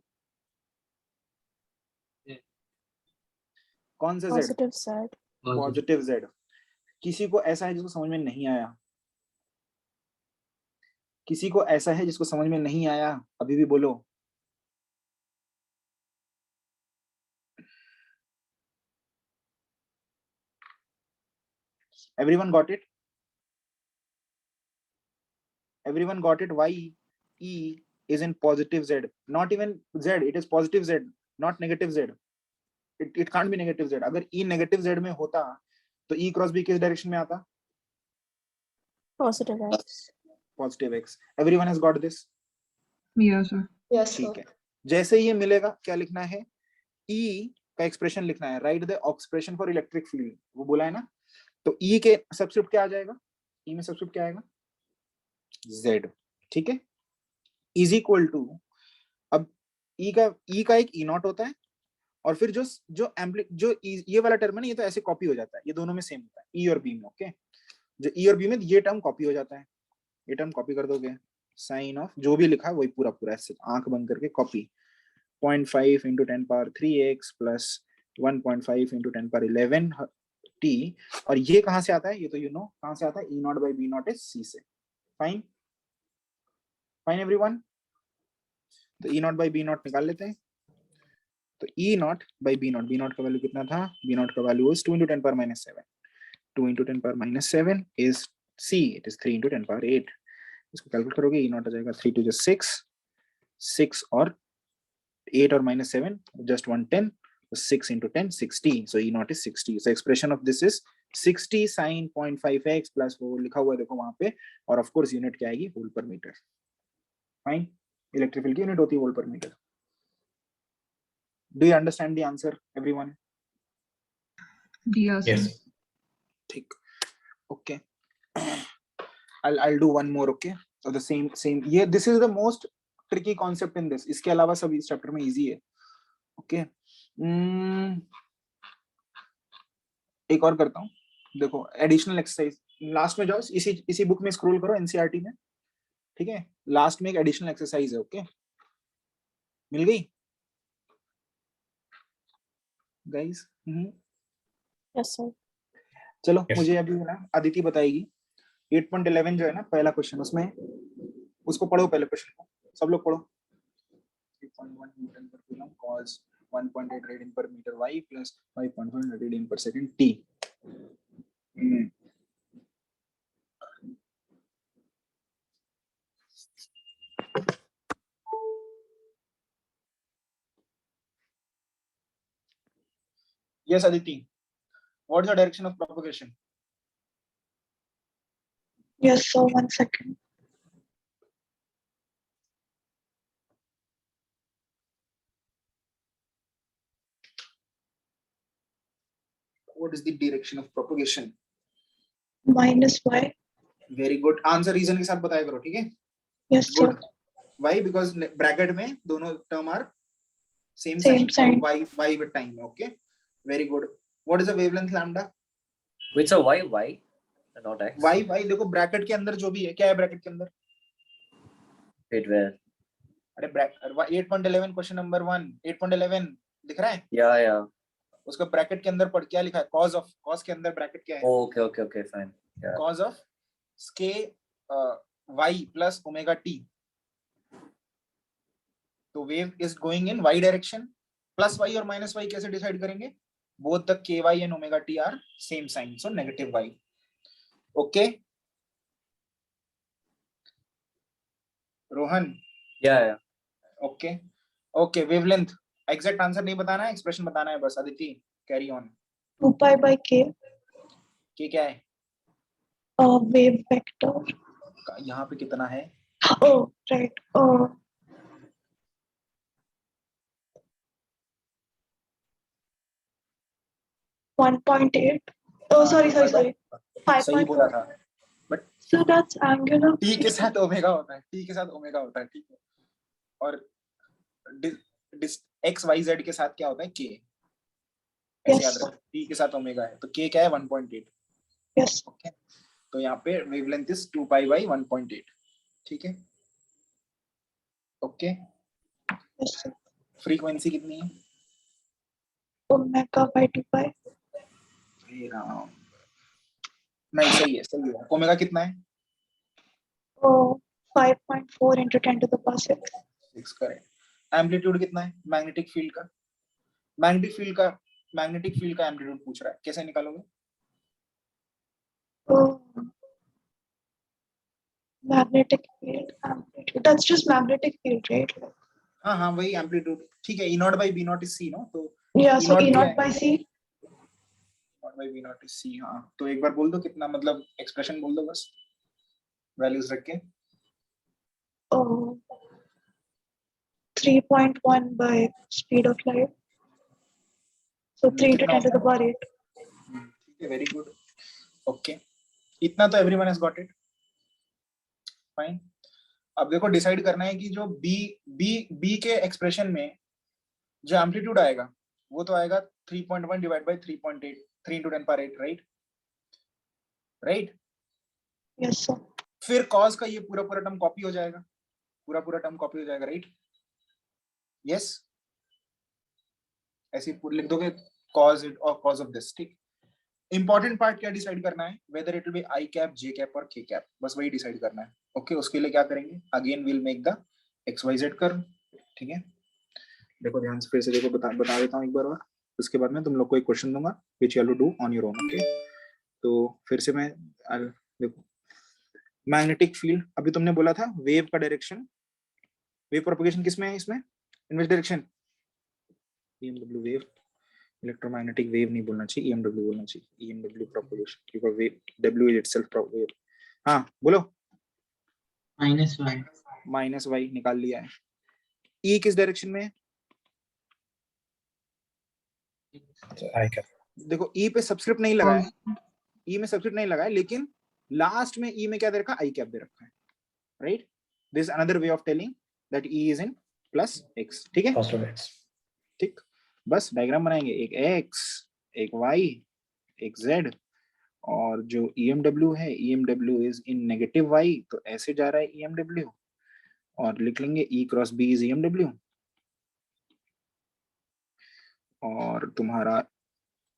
कौन सा Z? Positive side. Positive Z। किसी को ऐसा है जिसको समझ में नहीं आया? किसी को ऐसा है जिसको समझ में नहीं आया? अभी भी बोलो। Everyone got it? Everyone got it? Why E is in positive Z? Not even Z, it is positive Z, not negative Z. It can't be negative Z. अगर E negative Z में होता तो E cross B किस direction में आता? Positive x. Positive X. Everyone has got this? Yes, sir. Yes, sir. ठीक है। जैसे ये मिलेगा क्या लिखना है? E का एक्सप्रेशन लिखना है, right the expression for electric field, वो बोला है ना। तो E के सब्स्टिट्यूट क्या आ जाएगा? E में सब्स्टिट्यूट क्या आएगा? Z, ठीक है। इज इक्वल टू, अब E का एक E नॉट होता है, और फिर जो ये वाला टर्म है ना, ये तो ऐसे कॉपी हो जाता है, ये दोनों में सेम होता है, E और B में, ओके। जो E और B में ये टर्म कॉपी हो जाता है, ये टर्म कॉपी कर दोगे, साइन ऑफ जो भी लिखा है वही पूरा पूरा ऐसे आंख बंद करके copy, 0.5 into 10 power 3x plus 1.5 into 10 power 11 t, और ये कहां से आता है? ये तो यू नो कहां से आता है? E not by B not is C से। Fine, fine everyone. तो E not by B not निकाल लेते हैं। तो E not by B not का वैल्यू कितना था? B नॉट का value is 2 into 10 power -7, 2 into 10 power -7 is C, it is 3 into 10 power 8। इसको कैलकुलेट करोगे, E नॉट आ जाएगा 3 to 6, 6 और 8 और -7 just 110, 6 into 10 60, so E naught is 60, so expression of this is 60 sin 0.5x plus वो लिखा हुआ है देखो वहां पे, और ऑफ कोर्स यूनिट क्या आएगी? Volt per metre. Fine, electric field की यूनिट होती है volt per metre. Do you understand the answer everyone? Yes, sir. Yes. ठीक, okay. I'll do one more, okay? So the same ये this is the most tricky concept in this, इसके अलावा सब इस chapter में easy है, okay. एक और करता हूँ, देखो एडिशनल एक्सरसाइज लास्ट में जाओ, इसी बुक में स्क्रॉल करो एनसीईआरटी में, ठीक है। लास्ट में एक एडिशनल एक्सरसाइज है, ओके। मिल गई गाइस? Yes, sir. चलो Yes. मुझे अभी ना अदिति बताएगी 8.11 जो है ना पहला क्वेश्चन, उसमें उसको पढ़ो, पहले क्वेश्चन को सब लोग पढ़ो। 3.1 न्यूटन पर कूलम cos 1.8 रेडियन पर मीटर y प्लस 5.1 रेडियन पर second t। Yes, Aditi. What is the direction of propagation? Yes, sir. 1 second. What is the direction of propagation? -y. Very good, answer reason के साथ बताया करो, ठीक है? Yes, sir. Good, why? Because bracket में दोनों term are same Same sign, sign. y with time, okay? Very good. What is the wavelength lambda? Wait, so why not X? y देखो bracket के अंदर जो भी है, क्या है ब्रैकेट के अंदर? Wait, where? अरे ब्रैकेट 8.11 क्वेश्चन नंबर 1 8.11 दिख रहा है? Yeah. उसका ब्रैकेट के अंदर पढ़ क्या लिखा है? cos के अंदर ब्रैकेट क्या है? Oh, okay, fine. Yeah. cos of k y plus omega t. तो wave is going in y direction. Plus y और माइनस y कैसे डिसाइड करेंगे? Both the ky and omega t are same sign, so negative y. Okay Rohan? Yeah. Okay wavelength exact answer नहीं बताना है, expression बताना है बस. Aditi carry on. 2 pi by k. के क्या है? Wave vector. यहाँ पे कितना है? Oh, right. 1.8. Oh, sorry. सही 5.4. बोला था. But So that's angular. t के साथ ओमेगा होता है, ठीक है? और x y z के साथ क्या होता है? k. ऐसे याद Yes. रखो, t के साथ ओमेगा है तो k क्या है? 1.8. Yes. तो यहाँ पे वेवलेंथ इज 2 पाई बाई 1.8, ठीक है? ओके. Yes, sir. फ्रीक्वेंसी कितनी है? Omega by 2 pi. हे राम, नहीं सही है. ओमेगा कितना है? 5.4 into 10 to the power 6. 6, correct. Amplitude कितना है मैग्नेटिक फील्ड का? मैग्नेटिक फील्ड का एम्पलीट्यूड पूछ रहा है, कैसे निकालोगे? Magnetic field. Amplitude. That's just magnetic field, right? हाँ वही एम्पलीट्यूड, ठीक है. E naught by B naught is C, no? तो Yeah, so E E naught naught by C. naught by B naught is C. हाँ तो एक बार बोल दो कितना, मतलब एक्सप्रेशन बोल दो बस, वैल्यूज रख के. 3.1 by speed of light. So 3 into कितना 10 to the power 8. ठीक है, वेरी गुड. ओके, इतना तो everyone has got it. Fine. अब देखो डिसाइड करना है कि जो बी के एक्सप्रेशन में जो एम्पलीट्यूड आएगा वो तो आएगा 3.1 divide by 3.8, 3 into 10 power 8, right? Yes, sir. फिर cos का ये पूरा टर्म कॉपी हो जाएगा, राइट? यस, ऐसे पूरा लिख दोगे cos it और cos of this, ठीक? इंपॉर्टेंट पार्ट क्या डिसाइड करना है? Whether it will be I cap, J cap और के कैप, बस वही डिसाइड करना है. ओके, उसके लिए क्या करेंगे? Again will make the X Y Z curve, ठीक है? देखो ध्यान से, फिर से देखो, बता देता हूँ एक बार और, उसके बाद में तुम लोग को एक क्वेश्चन दूंगा which you have to do on your own. Okay, तो फिर से मैं देखो मैग्नेटिक फील्ड, अभी तुमने बोला था वेव का डायरेक्शन, वेव प्रोपगेशन किसमें है? इसमें in which direction? EMW wave, electromagnetic wave नहीं बोलना चाहिए, EMW बोलना चाहिए. EMW प्रोपगेशन, क्योंकि wave W is itself wave. हाँ बोलो. -y निकाल लिया है. E किस डायरेक्शन में है? देखो E पे सब्सक्रिप्ट नहीं लगा है, E में सब्सक्रिप्ट नहीं लगा है, लेकिन लास्ट में E में क्या दे रखा? आई कैप दे रखा है, right? This another way of telling that E is in plus x, ठीक है? ठीक, बस डायग्राम बनाएंगे, एक x, एक y, एक z, और जो EMW है, EMW is in negative y, तो ऐसे जा रहा है EMW, और लिख लेंगे E cross B is EMW, और तुम्हारा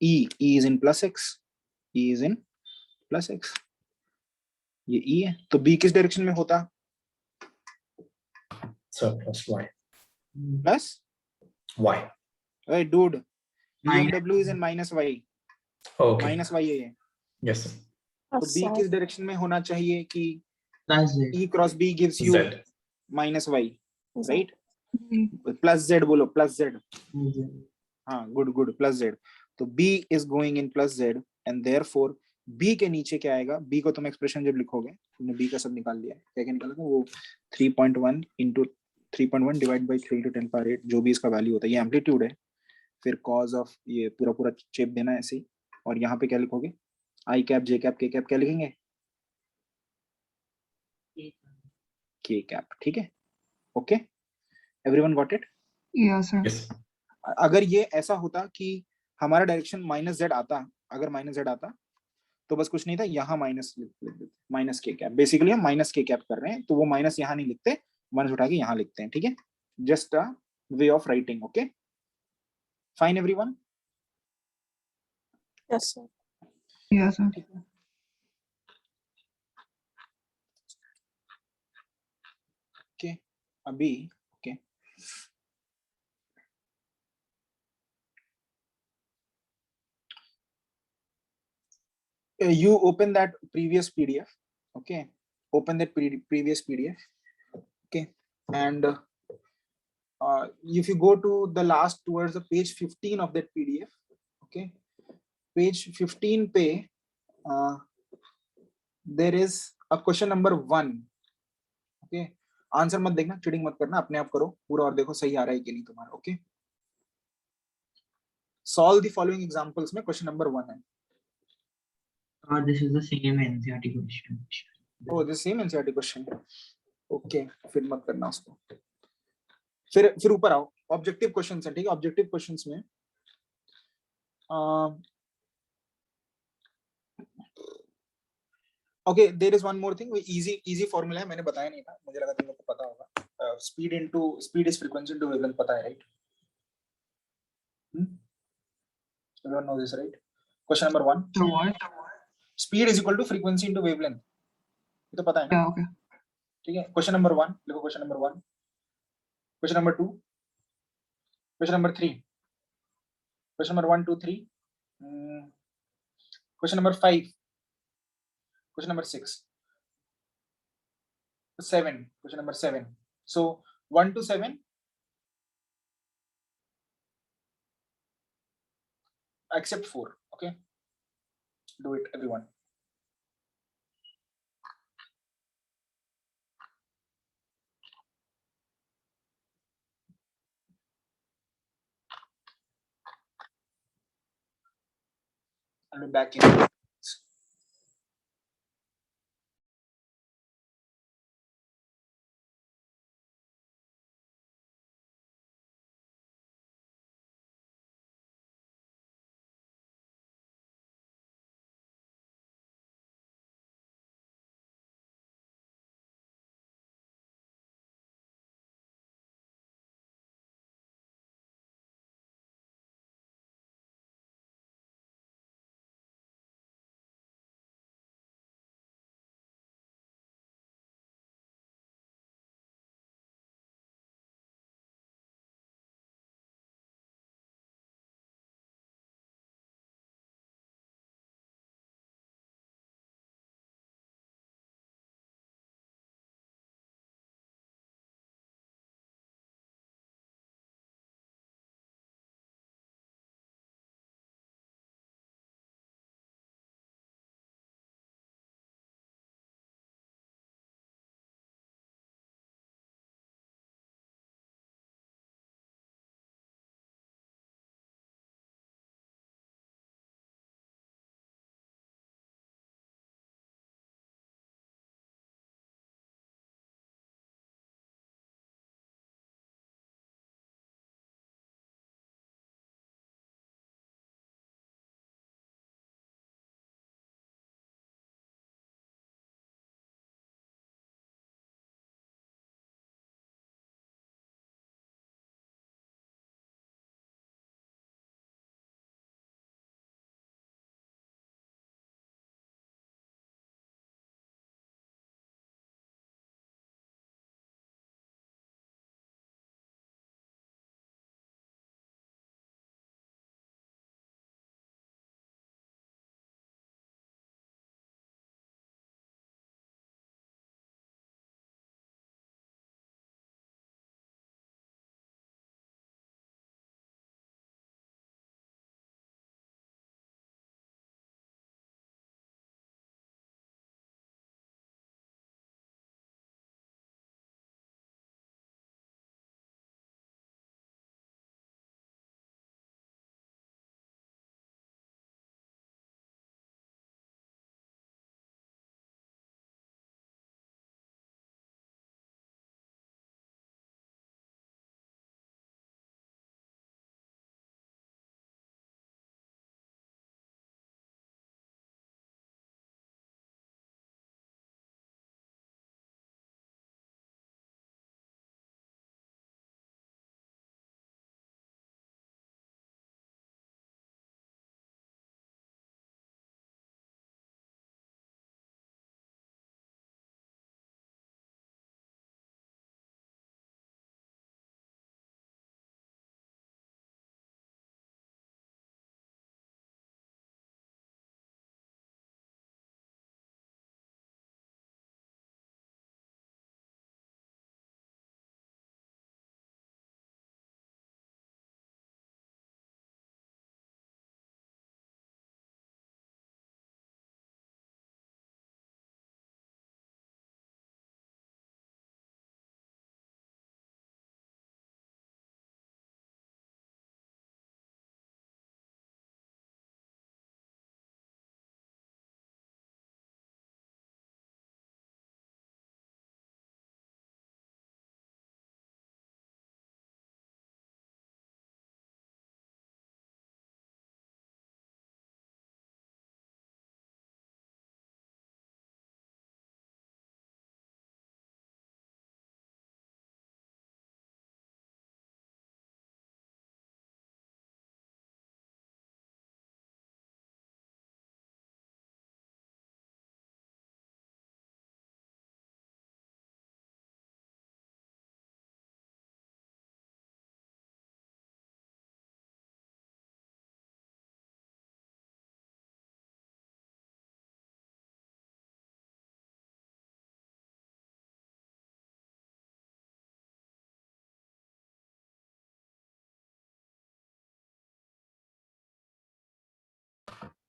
E is in plus x, E is in plus x, ये E है. तो B किस डायरेक्शन में होता? Plus y. Plus Y. Hey dude, EMW is in minus y. Okay. Minus y है ये. Yes, sir. तो B किस डायरेक्शन में होना चाहिए कि Plus Z. E cross B gives you Z. minus y, right? Plus z बोलो, plus z. हाँ, गुड, प्लस z. तो B is going in plus z and therefore B के नीचे क्या आएगा? B को तुम एक्सप्रेशन जब लिखोगे, तुमने B का सब निकाल लिया है, क्या निकाला था वो? 3.1 into 3.1 divide by 3 to 10 power 8, जो भी इसका वैल्यू होता है, ये एम्पलीट्यूड है. फिर कॉज ऑफ ये पूरा शेप देना है ऐसे ही, और यहाँ पे क्या लिखोगे? आई कैप, जे कैप, के कैप क्या लिखेंगे? k cap. ठीक है? Okay? Everyone got it? Yes, sir. Yes. अगर ये ऐसा होता कि हमारा डायरेक्शन माइनस जेड आता, अगर माइनस जेड आता तो बस कुछ नहीं था, यहाँ माइनस लिख देते, माइनस के कैप. बेसिकली हम माइनस के कैप कर रहे हैं, तो वो माइनस यहाँ नहीं लिखते, माइनस उठा के यहाँ लिखते हैं. ठीक है? Just a way of writing. Okay, fine everyone? Yes, sir. Yes, sir. ठीक है. ओके, अभी okay you open that previous PDF. Okay, open that previous PDF. Okay, and if you go to the last towards the page 15 of that PDF. Okay, page 15 पे there is a question number 1. Okay, answer मत देखना, cheating मत करना, अपने आप करो पूरा और देखो सही आ रहा है कि नहीं तुम्हारा. Okay, solve the following examples में क्वेश्चन नंबर 1 है. This is the same NCERT question. Oh, the same NCERT question. Okay, फिर मत करना उसको. फिर ऊपर आओ, ऑब्जेक्टिव क्वेश्चंस है. ठीक है? ऑब्जेक्टिव क्वेश्चंस में okay, there is one more thing. Easy formula है, मैंने बताया नहीं था, मुझे लगा तुम लोग को पता होगा. Speed is frequency into wavelength. पता है, right? Everyone know this, right? Question number 1, So what? Speed is equal to frequency into wavelength. ये तो पता है ना? Yeah, okay. ठीक है? क्वेश्चन नंबर 1 लिखो. Question number 1, question number 2, question number 3, question number 1 2 3, question number 5, question number 6, 7, question number 7. So 1 to 7, except 4. Okay, do it everyone. I'll be back in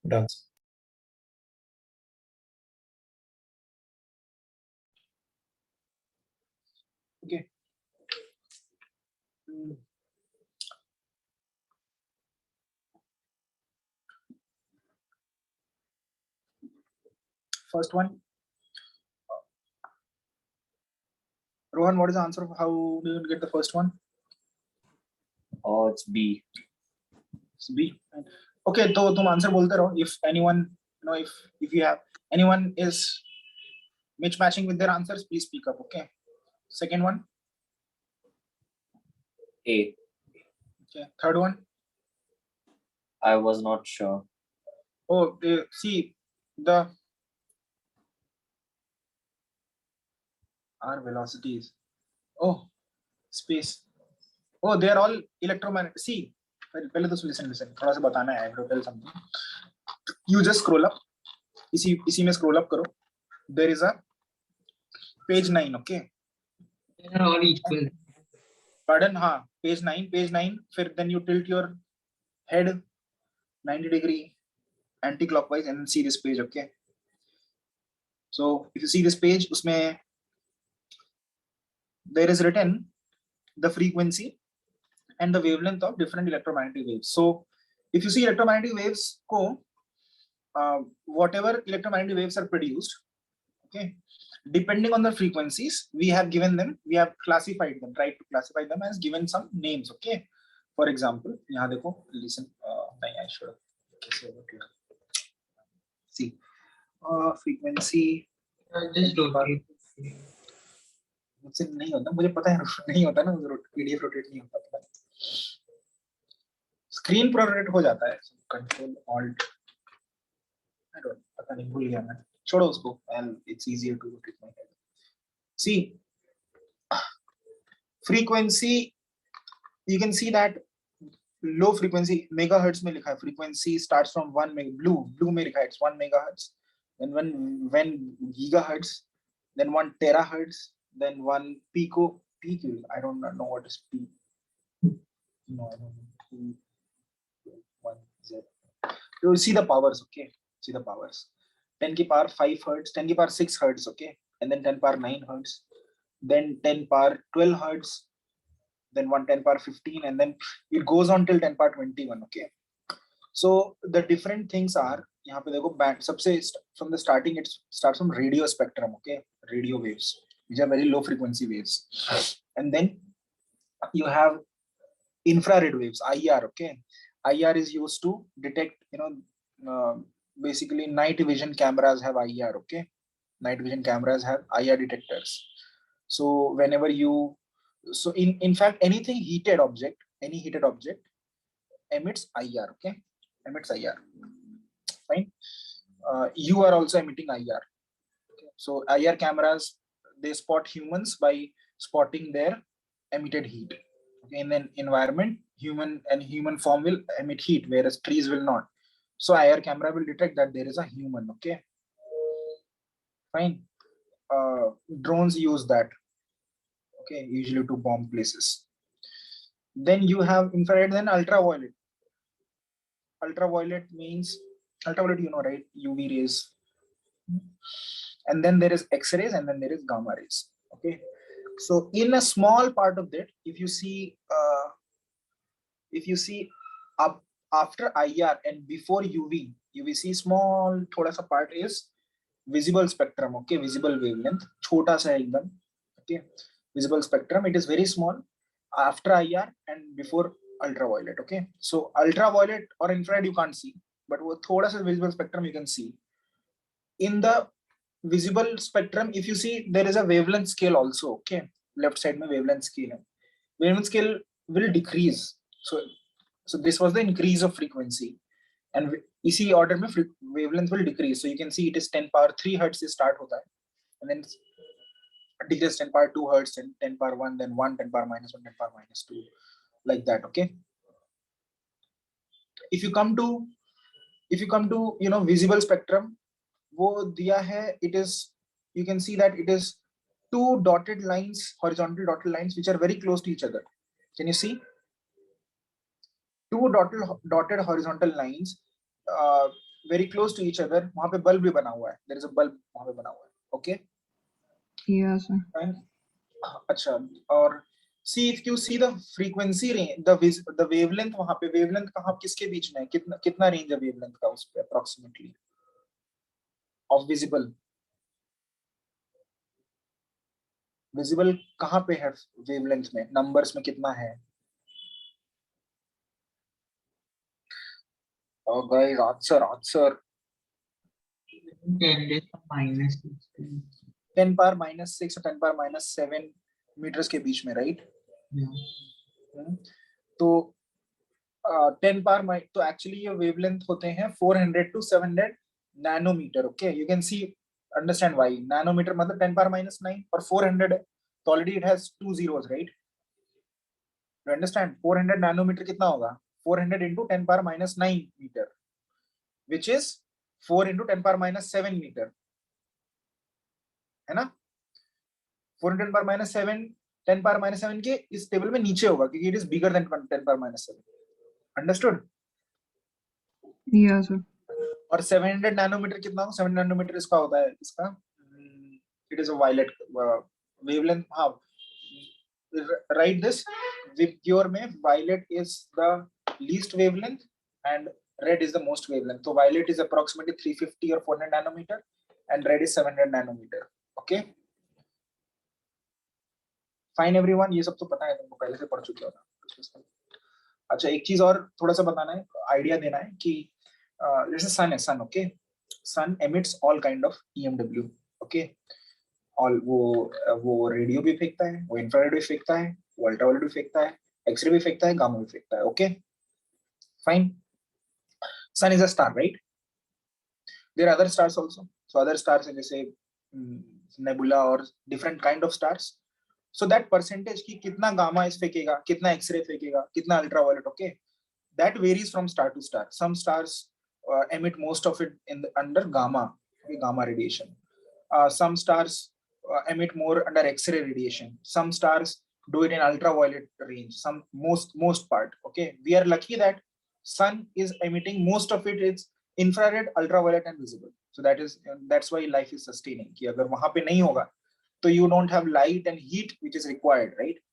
Done. Okay. Mm. First one. Rohan, what is the answer of how do you get the first one? Oh, it's B. It's B. Okay, तो तुम answer बोलते रहो. If anyone, if you have anyone is mismatching with their answers, please speak up. Okay. Second one. A. Okay. Third one. I was not sure. Oh, see the R velocities. Oh, space. Oh, they are all electromagnetic. See, पहले तो listen. थोड़ा सा बताना है. I have to tell something. You just scroll up. इसी में scroll up करो. There is a page 9. Okay. They are all equal. Pardon, हाँ. Page 9. फिर then you tilt your head 90 degree anti-clockwise and see this page. Okay. So if you see this page, उसमें there is written the frequency and the wavelength of different electromagnetic waves. So if you see electromagnetic waves, whatever electromagnetic waves are produced, okay, depending on the frequencies, we have classified them, tried to classify them as given some names. Okay. For example, यहाँ देखो, listen. I should have. See, frequency. Just rotate. मुझसे नहीं होता, मुझे पता है नहीं होता ना, PDF रोटेट नहीं होता. स्क्रीन पर रोटेट हो जाता है. कंट्रोल ऑल्ट, आई डोंट, पता नहीं, भूल गया मैं. छोड़ो उसको. and it's easier to rotate my head. See, frequency, you can see that low frequency megahertz में लिखा है. Frequency starts from 1 blue में लिखा है it's 1 megahertz. Then when gigahertz, then 1 terahertz, then 1 pico. I don't know what is P. No, I don't know. 1 Z. You see the powers. Okay, see the powers. 10 की power 5 hertz, 10 की power 6 hertz. Okay, and then 10 power 9 hertz, then 10 power 12 hertz, then 10 power 15, and then it goes on till 10 power 21. Okay, so the different things are, यहाँ पे देखो band, सबसे from the starting it starts from radio spectrum. Okay, radio waves, which are very low frequency waves, and then you have infrared waves, IR. Okay, IR is used to detect, basically night vision cameras have IR. Okay, night vision cameras have IR detectors. So whenever so in fact any heated object emits IR. Okay, emits IR. Fine. You are also emitting IR. Okay. So IR cameras, they spot humans by spotting their emitted heat. Okay. In an environment, human form will emit heat, whereas trees will not. So IR camera will detect that there is a human. Okay. Fine. Drones use that. Okay, usually to bomb places. Then you have infrared, then ultraviolet. Ultraviolet means ultraviolet, right? UV rays. And then there is X-rays, and then there is gamma rays. Okay, so in a small part of that, if you see up after IR and before UV, see small thoda sa part is visible spectrum. Okay, visible wavelength, chota sa ekdam. Okay, visible spectrum, it is very small after IR and before ultraviolet. Okay, so ultraviolet or infrared you can't see, but thoda sa visible spectrum you can see. In the visible spectrum, if you see, there is a wavelength scale also. Okay, left side mein wavelength scale. Wavelength scale will decrease. So this was the increase of frequency, and इसी order में wavelength will decrease. So you can see it is 10 power 3 hertz से start होता है, and then decrease 10 power 2 hertz, and 10 power 1, then 10 power -1, 10 power -2, like that. Okay, if you come to visible spectrum, वो दिया है, it is, you can see that it is 2 dotted lines, horizontal dotted lines, which are very close to each other. Can you see? 2 dotted horizontal lines, very close to each other, वहां पे bulb भी बना हुआ है, there is a bulb वहां पे बना हुआ है. Okay, Yes, sir. fine. अच्छा, और see if you see the frequency range, the wavelength वहां पे, wavelength कहाँ किसके बीच में है, कितना range है wavelength का उस पे approximately of visible कहाँ पे है wavelength में, numbers में कितना है? Oh guys, answer. 10 raised to minus 16. 10 power minus 6 और 10 power minus 7 meters के बीच में, right? Yeah. तो 10 power तो actually ये wavelength होते हैं 400 to 700 nanometer. Okay, you can see, understand why. Nanometer मतलब 10 power minus 9 और 400 है, तो already it has 2 zeros, right? You understand? 400 nanometer कितना होगा? 400 into 10 power minus 9 meter, which is 4 into 10 power minus 7 meter, है ना? 4 into 10 power minus 7, 10 power minus 7 के इस टेबल में नीचे होगा क्योंकि it is bigger than 10 power minus 7. Understood? Yes, sir. और 700 nanometer कितना होगा? 7 nanometer इसका होता है, इसका it is a violet wavelength. हाँ, write this with your में violet is the least wavelength and red is the most wavelength. So violet is approximately 350 or 400 nanometer and red is 700 nanometer. Okay, fine everyone, ये सब तो पता है तुमको, पहले से पढ़ चुके हो ना. अच्छा, एक चीज और थोड़ा सा बताना है, आइडिया देना है कि जैसे सन है, sun, okay, sun emits all kind of EMW. Okay, all वो रेडियो भी फेंकता है, वो इंफ्रारेड भी फेंकता है, वो अल्ट्रावायलेट भी फेंकता है, एक्सरे भी फेंकता है, गामा भी फेंकता है. Okay, fine. Sun is a star, right? There are other stars also. So other stars जैसे नेबुला और different kind of stars. So that percentage की कितना गामा इस फेंकेगा, कितना एक्सरे फेंकेगा, कितना ultraviolet, okay, that varies from star to star. Some stars emit most of it in under gamma, okay, gamma radiation. Some stars emit more under X-ray radiation. Some stars do it in ultraviolet range. Some most part. Okay, we are lucky that sun is emitting most of it. It's infrared, ultraviolet, and visible. So that's why life is sustaining. कि अगर वहाँ पे नहीं होगा, तो you don't have light and heat which is required, right?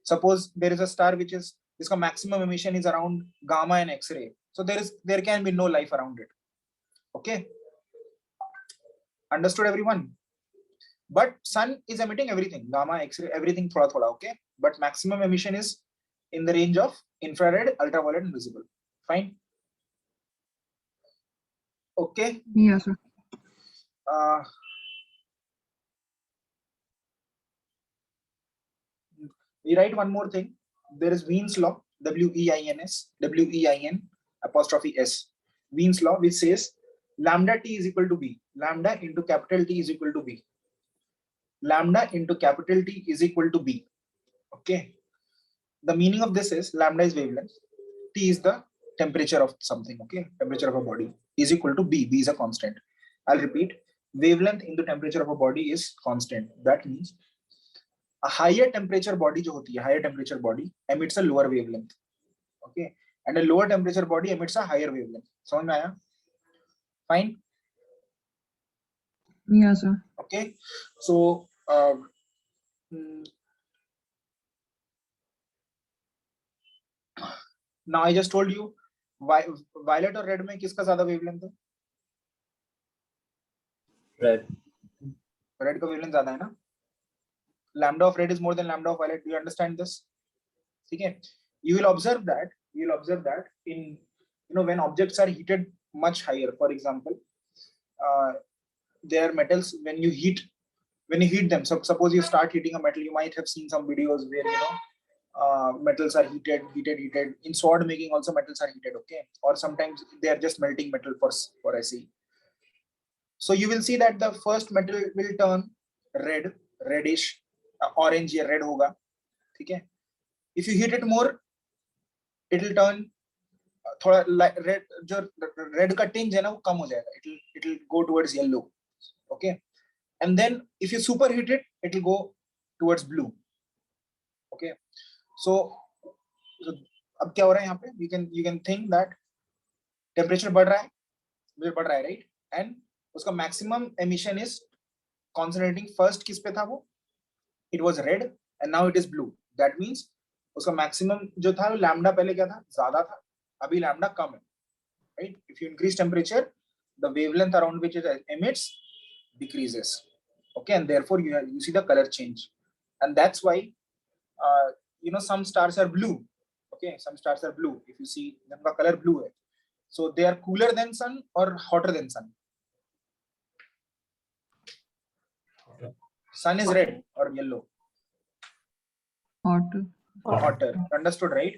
Suppose there is a star which is, इसका maximum emission is around gamma and X-ray. So there can be no life around it. Okay, understood everyone? But sun is emitting everything, gamma, X-ray, everything thoda thoda. Okay, but maximum emission is in the range of infrared, ultraviolet, and visible. Fine. Okay. Yes, sir. We write one more thing. There is Wien's law, W-E-I-N apostrophe S. Wien's law, which says lambda t is equal to B. Lambda into capital T is equal to B. Lambda into capital T is equal to B. Okay. The meaning of this is lambda is wavelength, T is the temperature of something. Okay, temperature of a body is equal to B. B is a constant. I'll repeat. Wavelength into temperature of a body is constant. That means a higher temperature body जो होती है, higher temperature body emits a lower wavelength. Okay, and a lower temperature body emits a higher wavelength. समझ में आया? Fine. Yes, sir. Okay, so now I just told you violet और red में किसका ज्यादा wavelength है? Red. Red का wavelength ज्यादा है ना? Lambda of red is more than lambda of violet. Do you understand this? Okay, you will observe that in, when objects are heated much higher, for example, their metals, when you heat them, so suppose you start heating a metal, you might have seen some videos where metals are heated. In sword making also metals are heated, okay, or sometimes they are just melting metal for SE. So you will see that the first metal will turn reddish, orange या red होगा, ठीक है? If you heat it more, it will turn थोड़ा red, जो red का tinge है ना वो कम हो जाएगा, it will go towards yellow, okay, and then if you superheat it, it will go towards blue. Okay, so अब क्या हो रहा है यहाँ पे? You can think that temperature बढ़ रहा है, मुझे पड़ रहा है राइट, एंड उसका maximum emission is concentrating first किस पे था वो, it was red and now it is blue. That means उसका मैक्सिमम जो था लैम्डा पहले क्या था, ज्यादा था, अभी लैम्डा कम है, right? If you increase temperature, the wavelength around which it emits decreases, okay, and therefore you see the color change, and that's why you know some stars are blue, okay, some stars are blue. If you see उनका color blue है, so they are cooler than sun or hotter than sun. Sun is red or yellow. Hot. Hotter. Understood, right?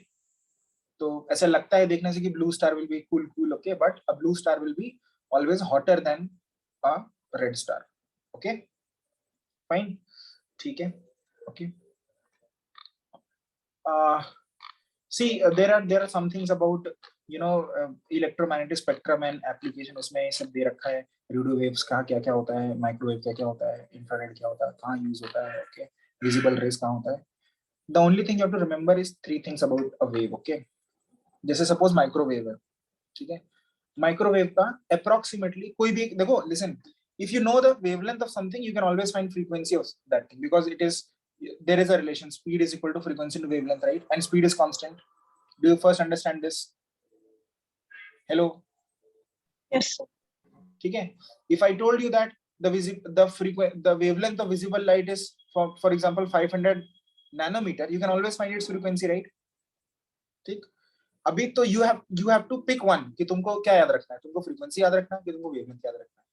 तो ऐसा लगता है देखने से कि blue star will be cool, okay, but a blue star will be always hotter than a red star, okay, fine, ठीक है, okay. See, there are some things about you know electromagnetic spectrum and application. उसमें ये सब दे रखा है, radio waves का क्या क्या होता है, माइक्रोवेव क्या क्या होता है, इंफ्रारेड क्या होता है, कहाँ यूज होता है, okay, विजिबल रेज कहाँ होता है. The only thing you have to remember is 3 things about a wave, okay. जैसे सपोज माइक्रोवेव है, ठीक है, माइक्रोवेव का अप्रोक्सीमेटली कोई भी देखो, listen, if you know the wavelength of something you can always find frequency of that thing, because it is, there is a relation, speed is equal to frequency into wavelength, right, and speed is constant. Do you first understand this? Hello? Yes, sir. ठीक है, if I told you that the wavelength of visible light is for example 500 nanometer, you can always find its frequency, right? ठीक, अभी तो you have to pick one कि तुमको क्या याद रखना है, तुमको frequency याद रखना है कि तुमको wavelength याद रखना है.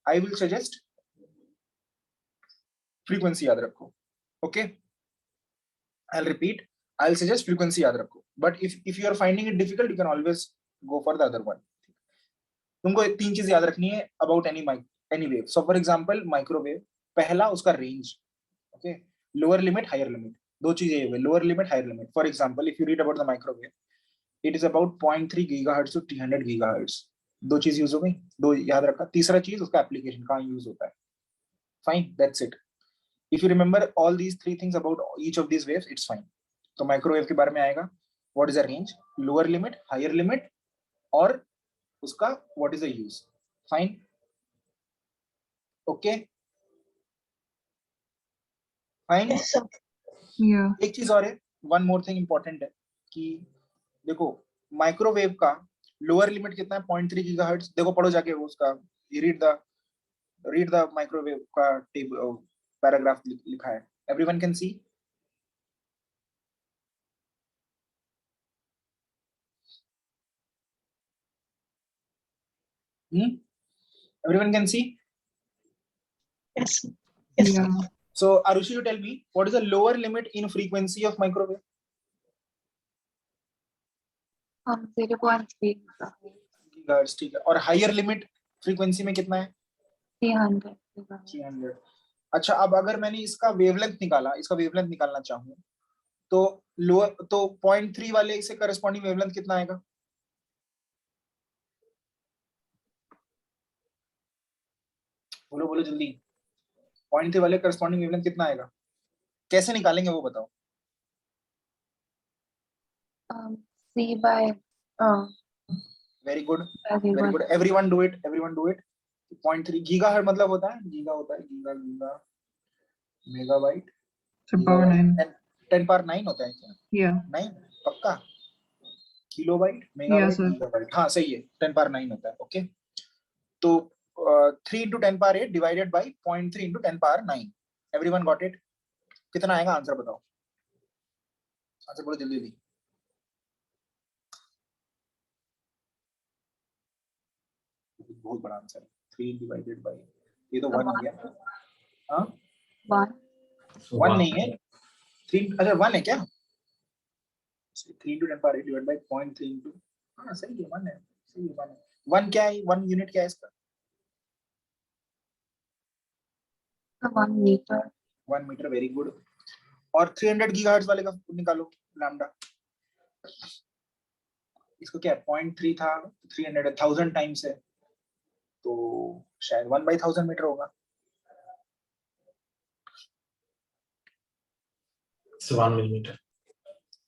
I will suggest frequency याद रखो, okay. I'll repeat, I'll suggest frequency याद रखो, but if you are finding it difficult you can always go for the other one. तुमको 3 चीज याद रखनी है about any wave. So for example microwave, पहला उसका range, okay, lower limit higher limit, दो चीजें ये हुई, lower limit higher limit. For example if you read about the microwave, it is about 0.3 gigahertz to 300 gigahertz. दो चीज use हो गई, दो याद रखा. तीसरा चीज उसका एप्लीकेशन कहाँ यूज होता है. Fine, that's it. If you remember all these 3 things about each of these waves, it's fine. तो माइक्रोवेव के बारे में आएगा, what is the range, lower limit, higher limit, और उसका what is the use. Fine, okay, fine. Yes, sir. Yeah. एक चीज और है, one more thing important है कि देखो माइक्रोवेव का लोअर लिमिट कितना है, 0.3 गीगाहर्ट्ज. देखो पढ़ो जाके वो उसका, read the माइक्रोवेव का पैराग्राफ लिखा है, everyone can see. Everyone can see. Yes, sir. Yes, sir. Yeah. So Arushi, you tell me what is the lower limit in frequency of microwave? 0.3 gigahertz, ठीक है, और हायर लिमिट फ्रीक्वेंसी में कितना है, 300. 300. अच्छा, अब अगर मैंने इसका वेवलेंथ निकालना चाहूँ तो लोअर, तो 0.3 वाले से करस्पॉन्डिंग वेवलेंथ कितना आएगा, बोलो जल्दी. 0.3 वाले करस्पॉन्डिंग वेवलेंथ कितना आएगा, कैसे निकालेंगे वो बताओ. C by very good, everyone do it. 0.3 gigahertz मतलब होता है, गीगा होता है, giga megabyte, So power 9. 10 power 9 होता है क्या, Yeah. 9 पक्का, kilobyte, Yeah, megabyte, sir. Gigabyte, हाँ सही है, 10 पावर 9 होता है, ओके. तो 3 into 10 power 8 divided by 0.3 into 10 power 9. Everyone got it? कितना आएगा, आंसर बताओ, आंसर बोलो जल्दी. बहुत बड़ा आंसर है, 3 divided by, ये तो 1 हो गया. हाँ 1 नहीं है, 3, अच्छा 1 है क्या, 3 into 10 power 8 divided by 0.3 into, हाँ सही है, 1 है, सही है, 1 है. 1 क्या है, 1 यूनिट क्या है इसका, 1 meter. 1 metre, very good. और 300 गीगाहर्ट्ज वाले का निकालो लैम्डा, इसको क्या है, 0.3 था, 300 है, 1000 टाइम्स है, तो शायद 1/1000 मीटर होगा. It's 1 millimeter.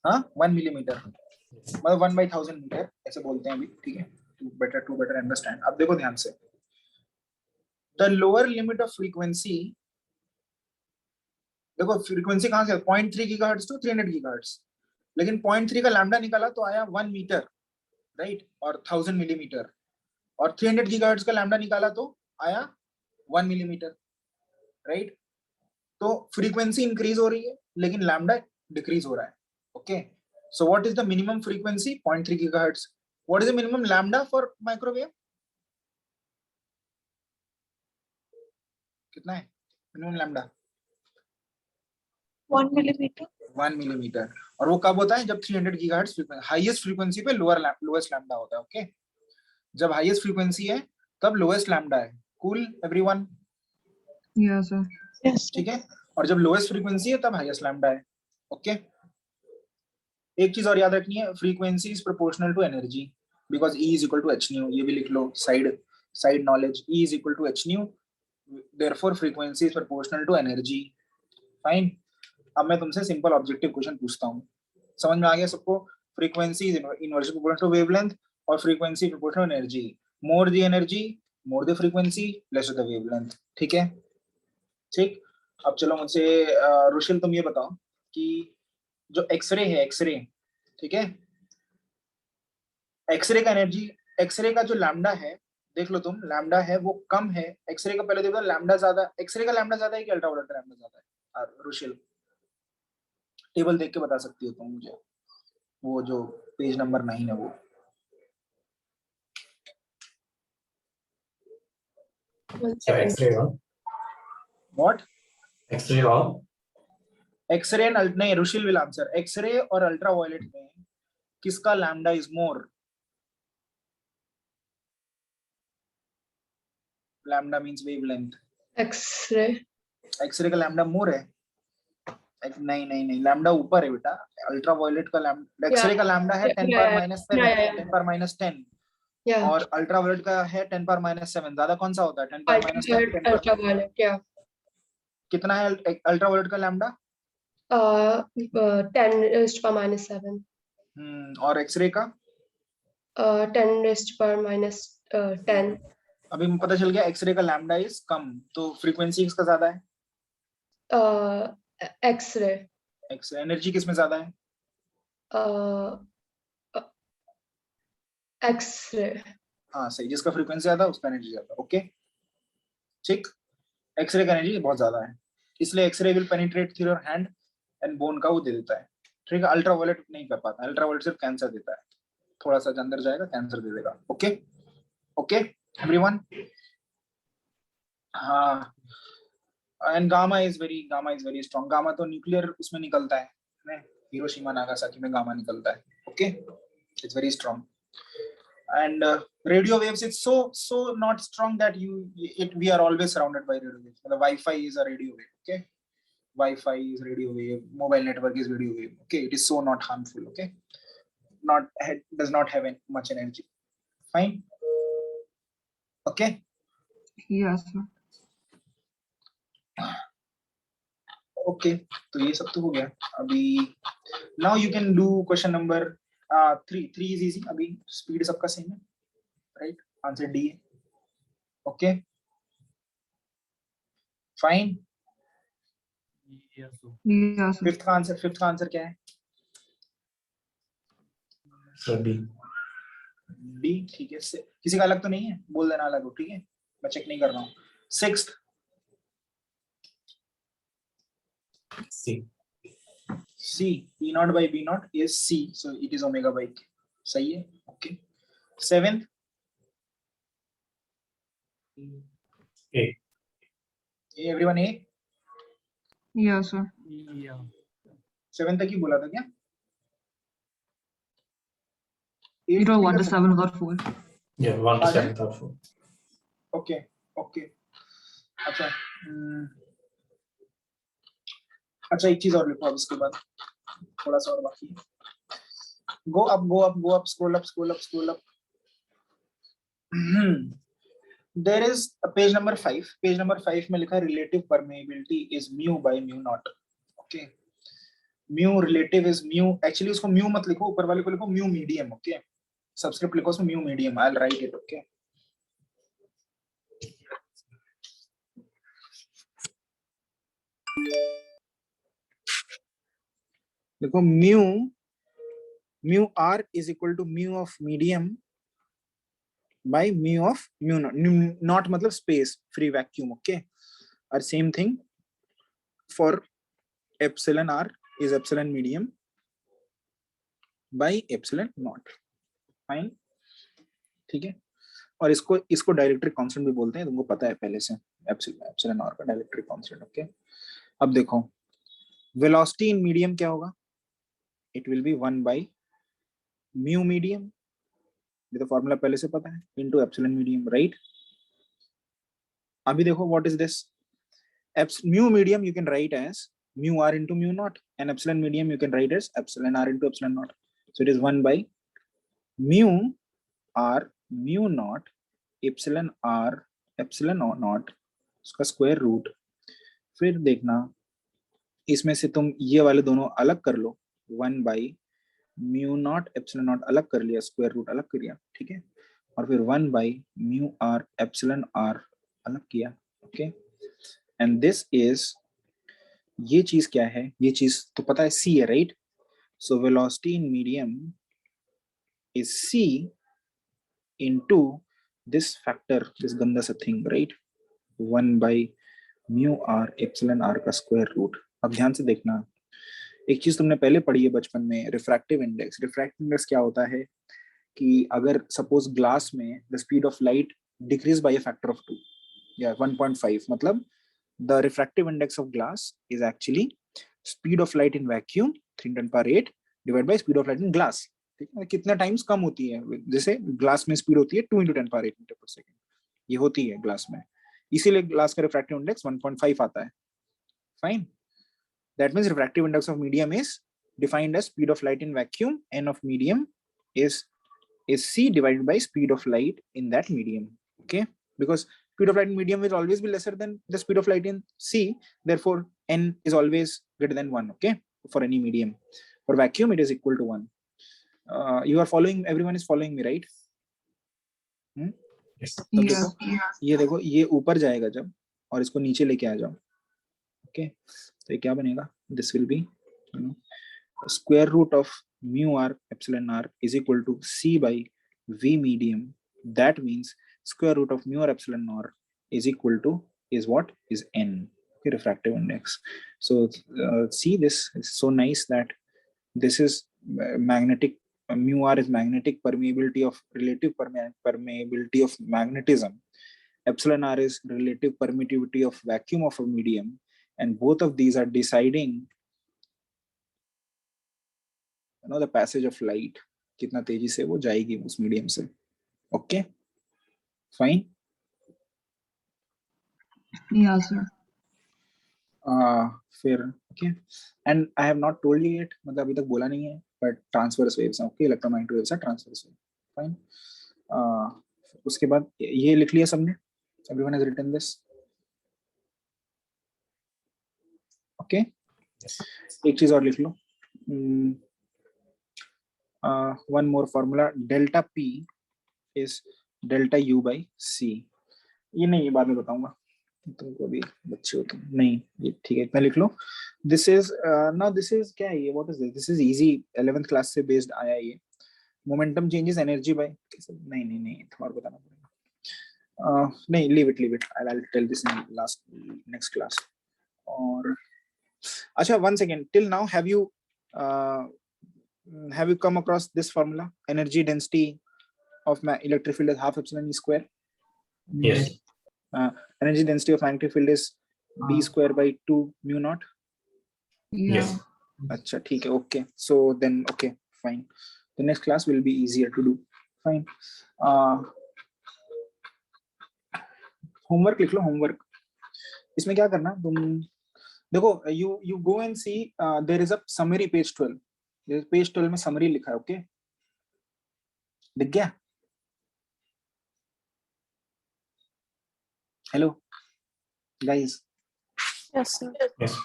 हाँ 1 मिलीमीटर, मतलब 1/1000 मीटर ऐसे बोलते हैं अभी, ठीक है. to better understand. अब देखो ध्यान से, the lower limit of frequency, देखो फ्रीक्वेंसी कहाँ से 0.3 गीगाहर्ट्ज टू 300 गीगाहर्ट्ज, लेकिन 0.3 का लैम्डा निकाला तो आया 1 मीटर, राइट, और 1000 मिलीमीटर, और 300 गीगाहर्ट्ज का लैम्डा निकाला तो आया 1 मिलीमीटर, राइट। तो फ्रीक्वेंसी इंक्रीज हो रही है लेकिन लैम्डा डिक्रीज हो रहा है, okay. So what is the minimum frequency? 0.3 gigahertz. What is the minimum lambda for microwave? कितना है मिनिमम लैम्डा? 1 millimeter. 1 मिलीमीटर। और वो कब होता है? जब 300 गीगाहर्ट्ज हाईएस्ट फ्रीक्वेंसी पे लोएस्ट लैम्डा होता है, ओके। जब हाईएस्ट फ्रीक्वेंसी है तब लोएस्ट लैम्डा है। Cool everyone? Yeah, sir. Yes. ठीक है। और जब लोएस्ट फ्रीक्वेंसी है तब हाईएस्ट लैम्डा है, ओके। एक चीज और याद रखनी है, frequency is proportional to energy, because E is equal to h nu. ये भी लिख लो, side knowledge, E is equal to h nu, therefore frequency is proportional to energy. Fine. अब मैं तुमसे सिंपल ऑब्जेक्टिव क्वेश्चन पूछता हूँ, समझ में आ गया सबको? Frequency is inversely proportional to wavelength और frequency proportional to energy. More the energy more the frequency less the wavelength, ठीक है? ठीक। अब चलो मुझसे रुशिल तुम ये बताओ कि जो एक्सरे है, एक्सरे, ठीक है, एक्सरे का एनर्जी, एक्सरे का जो लैम्डा है, देख लो तुम, लैम्डा है वो कम है। एक्सरे का पहले देखो लैम्डा ज्यादा, एक्सरे का लैम्डा ज्यादा है कि अल्ट्रावायलेट का लैम्डा ज्यादा है? रुशिल टेबल देख के बता सकती हो तुम मुझे, वो जो पेज नंबर 9 है वो। So X-ray on. व्हाट? X-ray on. एक्सरे नहीं, रुशिल विल आंसर। एक्सरे और अल्ट्रावायलेट में किसका lambda is more? Lambda means wavelength. X-ray. X-ray का लैम्डा मोर है? नहीं नहीं नहीं, लैम्डा ऊपर है बेटा। अल्ट्रावायलेट का लैम्डा, एक्सरे का लैम्डा है 10 power minus 7, 10 power minus 10, Yeah. और अल्ट्रावायलेट का है 10 पावर माइनस 7। ज्यादा कौन सा होता है? 10 पावर माइनस 10। Ultraviolet. Yeah. कितना है अल्ट्रावायलेट का lambda? 10 raised to power minus 7. और एक्सरे का? 10 raised to power minus 10. अभी पता चल गया एक्सरे का लैम्डा इज कम, तो फ्रीक्वेंसी किसका ज्यादा है? X-ray. एक्सरे। एनर्जी किसमें ज्यादा है? X-ray. हाँ सही, जिसका फ्रीक्वेंसी ज्यादा उसका एनर्जी ज्यादा, ओके। ठीक। एक्सरे का एनर्जी बहुत ज्यादा है, इसलिए X-ray will penetrate through your hand and bone का वो दे देता है, ठीक है। अल्ट्रावायलेट नहीं कर पाता, अल्ट्रावायलेट सिर्फ कैंसर देता है, थोड़ा सा अंदर जाएगा कैंसर दे देगा, ओके ओके एवरीवन। हाँ, and gamma is very strong. Gamma तो न्यूक्लियर उसमें निकलता है, हिरोशिमा नागासाकी में गामा निकलता है, okay. It's very strong. And radio waves, it's so not strong that we are always surrounded by radio waves. The Wi-Fi is a radio wave, okay? Wi-Fi is radio wave, mobile network is radio wave, okay? It is so not harmful, okay? Does not have much energy. Fine, okay? Yes, sir. Okay, तो ये सब तो हो गया अभी। Now you can do question number 3 is easy। अभी speed सबका same है, राइट? आंसर डी है, okay fine. Yes, sir. Yes, sir. Fifth का आंसर क्या है? So D. डी, ठीक है। किसी का अलग तो नहीं है? बोल देना अलग हो, ठीक है, मैं चेक नहीं कर रहा हूँ। Sixth C. C, E naught by B naught is C, so it is omega by K, सही है, okay. Seventh A. Everyone A? Yes, sir. Yeah. Seventh तक ही बोला था क्या? You know 1 to 7 or 4. Yeah, 1 to 7 or 4. Okay okay. अच्छा अच्छा, एक चीज और लिखो अब, इसके बाद थोड़ा सा और बाकी है। Go up, scroll up. There is page number 5। Page number 5 में लिखा है relative permeability is mu by mu naught, okay. Mu relative is mu, actually उसको म्यू मत लिखो, ऊपर वाले को लिखो म्यू मीडियम, ओके। subscript लिखो उसमें mu medium. I'll write it. Okay. देखो mu r is equal to mu of medium by mu of mu not मतलब space, free vacuum. Okay. Or same thing for epsilon r is epsilon medium by epsilon naught. Fine. ठीक है. और इसको dielectric constant भी बोलते हैं, तुमको पता है पहले से, एप्सिलॉन आर का डाइलेक्ट्रिक कांस्टेंट. ओके. अब देखो वेलोसिटी इन मीडियम क्या होगा, it will B 1 by mu medium, ये तो फॉर्मूला पहले से पता है, इनटू एप्सिलॉन मीडियम, राइट. अभी देखो what is this, mu medium you can write as mu R into mu naught and epsilon medium you can write as epsilon R into epsilon naught. So it is 1 by mu R mu naught epsilon R epsilon naught उसका square root. फिर देखना इसमें से तुम ये वाले दोनों अलग कर लो, 1 by mu naught epsilon not अलग कर लिया, स्क्वायर रूट अलग कर लिया, ठीक है. और फिर 1 by mu R epsilon R अलग किया. ओके. एंड दिस इज, ये चीज क्या है, ये चीज तो पता है c है, right. So velocity in medium is c into this factor, this गंदा सा thing, right. 1 by mu r epsilon r का स्क्वायर रूट. अब ध्यान से देखना, एक चीज तुमने पहले पढ़ी है बचपन में, रिफ्रैक्टिव इंडेक्स. रिफ्रैक्टिव इंडेक्स क्या होता है कि अगर सपोज ग्लास में the speed of light decrease by a factor of 2 या 1.5, मतलब the refractive index of glass is actually speed of light in vacuum 3×8 divide by speed of light in glass. ठीक है, कितना टाइम्स कम होती है, जैसे glass में स्पीड होती है 2 × 10⁸ मीटर पर सेकंड, ये होती है ग्लास में, इसीलिए ग्लास का रिफ्रैक्टिव इंडेक्स 1.5 आता है. Fine. That means refractive index of medium is defined as speed of light in vacuum, n of medium is c divided by speed of light in that medium. Okay, because speed of light in medium will always be lesser than the speed of light in c, therefore n is always greater than 1. Okay, for any medium. For vacuum it is equal to 1. You are following, everyone is following me, right? Yes. तो Yes. देखो ये देखो, ये ऊपर जाएगा जब और इसको नीचे लेके आ जाओ. ओके. तो ये क्या बनेगा, this will be square root of mu R epsilon R is equal to c by v medium. That means square root of mu r epsilon r is equal to, is what, is n. Okay, refractive index. So see, this is so nice that this is magnetic. Mu r is magnetic permeability of relative permeability of magnetism. Epsilon r is relative permittivity of vacuum of a medium, and both of these are deciding, you know, the passage of light, कितना तेजी से वो जाएगी उस medium से. Okay. Fine. Yeah, sir. फिर okay. And I have not told you yet, मतलब अभी तक बोला नहीं है, बट ट्रांसवर्स वेव्स हैं. ओके, इलेक्ट्रोमैग्नेटिक वेव्स हैं, ट्रांसवर्स वेव. फाइन. उसके बाद ये लिख लिया सबने, everyone has written this. Okay. एक चीज और लिख लो, one more formula, delta p is delta u by c. ये नहीं, ये बाद में बताऊंगा, तुमको अभी बच्चे हो तुम, नहीं ये ठीक है, इतना लिख लो. This is now, this is क्या है ये, what is this, this is easy, 11th class से बेस्ड आया ये. मोमेंटम चेंजेस एनर्जी बाय, नहीं थोड़ा बताना पड़ेगा. नहीं, leave it, I will tell this in last next class. और अच्छा, one second, till now have you come across this formula, energy density of electric field is half epsilon e square. Yes. Energy density of magnetic field is b square by 2 mu naught. Yeah. Yes. अच्छा, ठीक है. Okay, so then okay, fine, the next class will be easier to do. Fine. homework लिख लो, homework. इसमें क्या करना तुम, देखो, you go and see, there is a summary, page 12. Page 12 में समरी लिखा है. ओके, दिख गया? Hello guys. Yes, sir. Yes.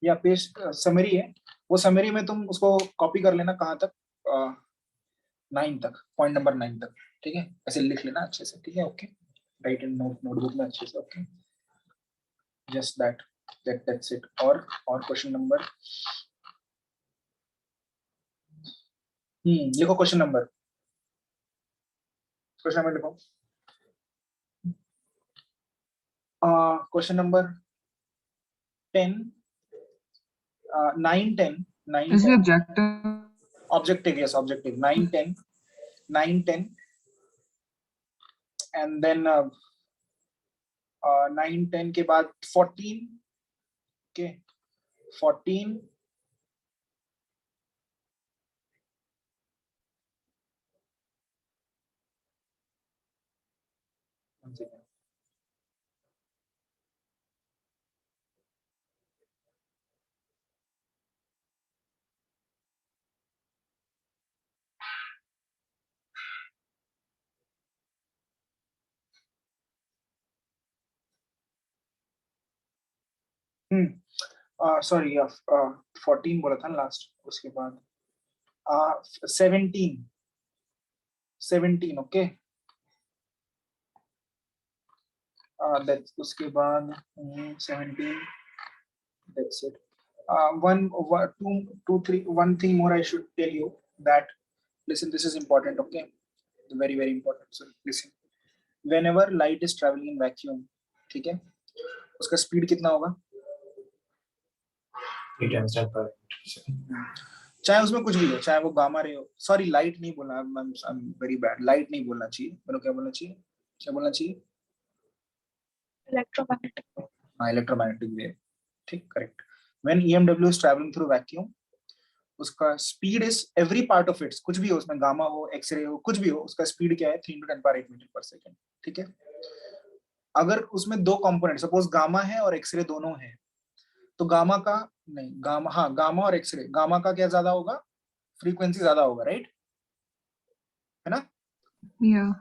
या पेज समरी है, वो समरी में तुम उसको कॉपी कर लेना, कहाँ तक, 9 तक, पॉइंट नंबर 9 तक, ठीक है, ऐसे लिख लेना अच्छे से, ठीक है, ओके, राइट इन नोटबुक में अच्छे से, ओके, जस्ट दैट्स इट। और क्वेश्चन नंबर, लिखो क्वेश्चन नंबर लिखो, question number 10, 9, 10, 9, Is the 10, objective? objective, yes, objective, 9, 10, 9, 10, and then 9, 10 के बाद 14, okay, 14, one second. सॉरी, 14 बोला था लास्ट, उसके बाद 17, ओके, दैट्स, उसके बाद 17, that's it. One thing more I should tell you, that listen, this is important, okay, very very important, so listen, whenever light is traveling in vacuum, ठीक है, उसका speed कितना होगा, 3 times 10 per second. चाहे उसमें कुछ भी हो, चाहे वो गामा रे हो, सॉरी लाइट नहीं बोलना, I am very bad, light नहीं बोलना चाहिए, बोलो क्या बोलना चाहिए, क्या बोलना चाहिए, Electromagnetic. हाँ, इलेक्ट्रोमैग्नेटिक वेव, ठीक, correct. When EMW is travelling through vacuum, उसका speed is every part of its, कुछ भी हो उसमें, गामा हो, एक्सरे हो, कुछ भी हो, उसका स्पीड क्या है, 3 × 10⁸ मीटर पर सेकंड, ठीक है। अगर उसमें दो कंपोनेंट, सपोज गामा है और एक्सरे दोनों है, तो गामा का नहीं, गामा, हाँ, गामा और एक्सरे, गामा का क्या ज्यादा होगा, फ्रीक्वेंसी ज्यादा होगा, राइट, है ना, Yeah.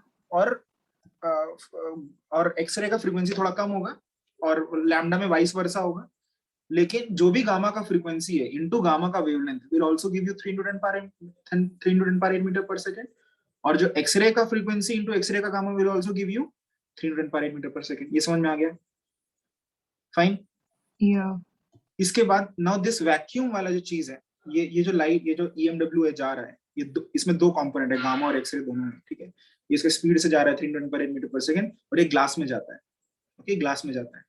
और एक्सरे का फ्रीक्वेंसी थोड़ा कम होगा, और लैम्डा में वाइस वर्सा होगा, लेकिन जो भी गामा का फ्रीक्वेंसी है इनटू गामा का wavelength will also give you 3 × 10⁸ metre per second, और जो एक्सरे का फ्रीक्वेंसी इनटू एक्सरे का gamma will also give you 3 × 10⁸ metre per second. ये समझ में आ गया, फाइन। Yeah. इसके बाद नाउ दिस वैक्यूम वाला जो चीज है, ये जो लाइट, ये जो EMW है जा रहा है, ये इसमें दो कंपोनेंट है, गामा और एक्सरे दोनों है, ठीक है, ये इसका स्पीड से जा रहा है 3 × 10⁸ मीटर पर सेकंड, और ये ग्लास में जाता है, ओके, ग्लास में जाता है,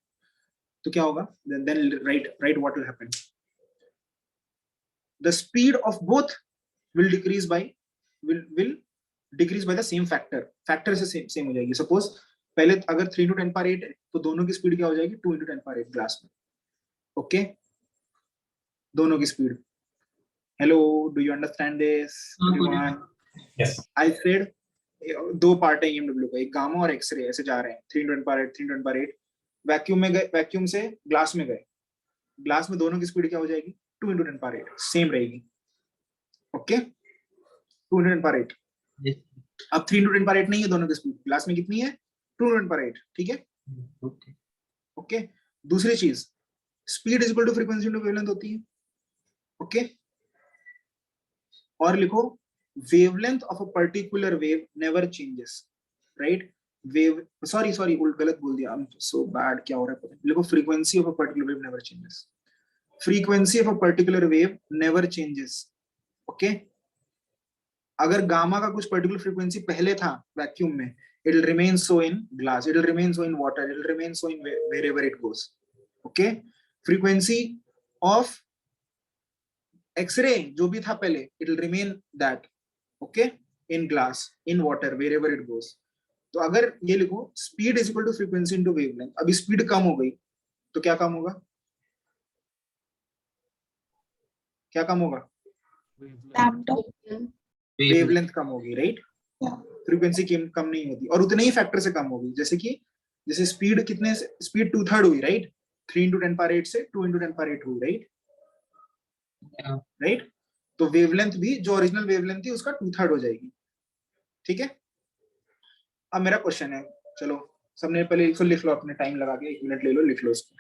तो क्या होगा, then right what will happen, the speed of both will decrease by the same factor से सेम हो जाएगी। सपोज पहले अगर 3 × 10⁸ है, तो दोनों की स्पीड क्या हो जाएगी, 2 × 10⁸ ग्लास में, ओके, दोनों की speed. Hello, do you understand this everyone? Yes. I said दो पार्ट है EMW का, एक गामा और एक्सरे, ऐसे जा रहे हैं 3 × 10⁸, वैक्यूम में गए, वैक्यूम से ग्लास में गए, ग्लास में दोनों की स्पीड क्या हो जाएगी, 2 × 10⁸, सेम रहेगी, ओके, 2 × 10⁸। Yes. अब 3 × 10⁸ नहीं है दोनों की स्पीड, ग्लास में कितनी है, 2 × 10⁸, ठीक है, Okay. ओके। दूसरी चीज, speed is equal to frequency into wavelength होती है, ओके, और लिखो wavelength of a particular wave never changes, right, wave, sorry गलत बोल दिया, आई एम सो बैड, क्या हो रहा है पता नहीं, लिखो frequency of a particular wave never changes, frequency of a particular wave never changes, okay. अगर गामा का कुछ पर्टिकुलर फ्रीक्वेंसी पहले था वैक्यूम में, it will remain so in glass, it will remain so in water, it will remain so in wherever it goes, okay। frequency of x-ray जो भी था पहले, it will remain that, okay, in glass, in water, wherever it goes। तो अगर ये लिखो speed is equal to frequency into wavelength, अभी speed कम हो गई तो क्या कम होगा, क्या कम होगा, Lambda. वेवलेंथ कम होगी, राइट, फ्रीक्वेंसी कम नहीं होती, और उतने ही फैक्टर से कम होगी, जैसे स्पीड कितने से, स्पीड 2/3 हुई, राइट, 3 × 10⁸ से 2 × 10⁸ हुई, राइट, राइट, तो वेवलेंथ भी जो ओरिजिनल वेवलेंथ थी उसका 2/3 हो जाएगी, ठीक है। अब मेरा क्वेश्चन है, चलो सबने पहले इसको लिख लो, अपने टाइम लगा के 1 मिनट ले लो, लिख लो इसको।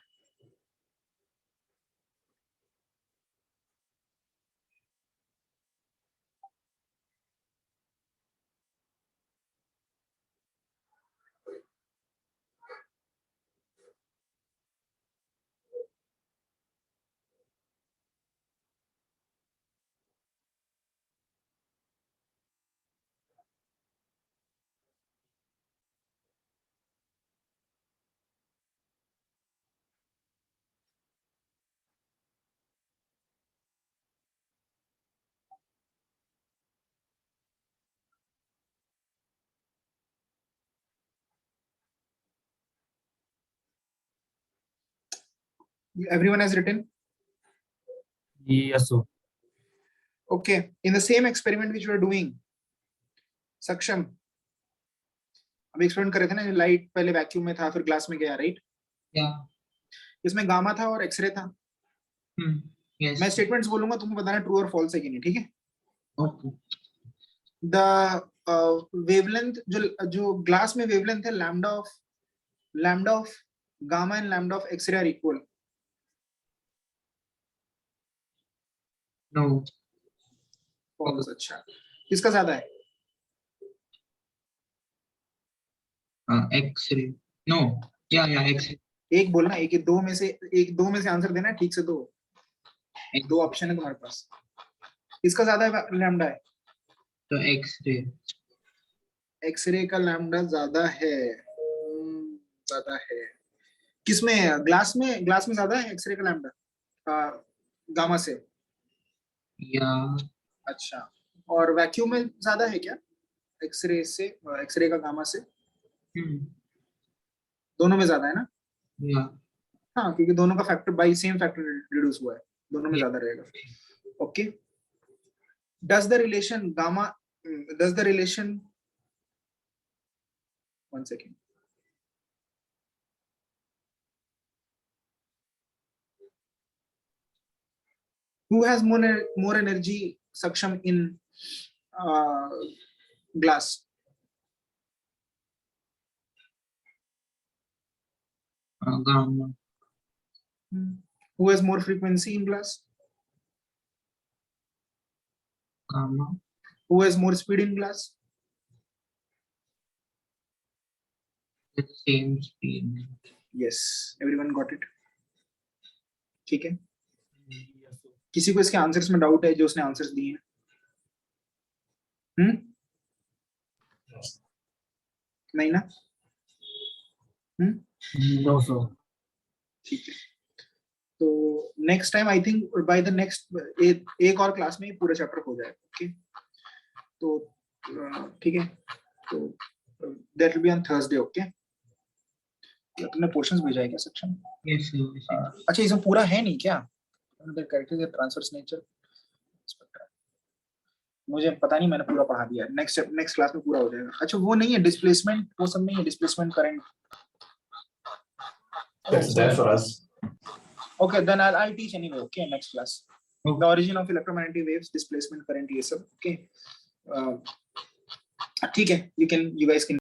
Everyone has written? Yes, sir. Okay. In the same experiment which we are doing, Saksham, अभी एक्सपेरिमेंट करे थे ना, लाइट पहले वैक्यूम में था फिर ग्लास में गया, राइट? Yeah. इसमें गामा था और एक्सरे था. Yes. मैं स्टेटमेंट्स बोलूंगा, तुम्हें बताना ट्रू और फॉल्स है कि नहीं, ठीक है? Okay. द वेवलेंथ जो ग्लास में वेवलेंथ है, lambda of gamma and lambda of X-ray are equal. No. False. अच्छा, किसका ज्यादा है? X-ray. No. Yeah, X-ray. एक बोलना, एक दो में से आंसर देना ठीक से. दो ऑप्शन है तुम्हारे पास. किसका ज्यादा है लैम्डा है? तो X-ray. एक्सरे का लैम्डा ज्यादा है. किसमें? ग्लास में ज्यादा है एक्सरे का लैम्डा गामा से. Yeah. अच्छा, और वैक्यूम में ज्यादा है क्या एक्सरे का गामा से? दोनों में ज्यादा है ना? Yeah. हाँ, क्योंकि दोनों का factor by same factor reduce हुआ है, दोनों में ज्यादा रहेगा. Okay. Does the relation one second. Who has more energy, Saksham, in glass? Gamma. Who has more frequency in glass? Gamma. Who has more speed in glass? The same speed. Yes, everyone got it. ठीक है. Yes, sir. किसी को इसके answers में doubt है जो उसने answers दिए हैं? नहीं ना? No, sir. ठीक है. तो next time I think by the next एक और क्लास में पूरा चैप्टर हो जाएगा. ओके. तो ठीक है. तो that will be on Thursday. Okay. तुमने पोर्शंस भेजा है क्या सेक्शन? Yes, sir. अच्छा, इसमें पूरा है नहीं क्या? कैरेक्टर्स ट्रांसफर्स नेचर मुझे पता नहीं, मैंने पूरा पढ़ा दिया. नेक्स्ट क्लास में पूरा हो जाएगा. अच्छा, वो नहीं है डिस्प्लेसमेंट, वो सब नहीं है displacement current. That's there for us. Okay, then I'll teach anyway. Okay, next class. The origin of electromagnetic waves, displacement current, ये सब. Okay. ठीक है, you guys can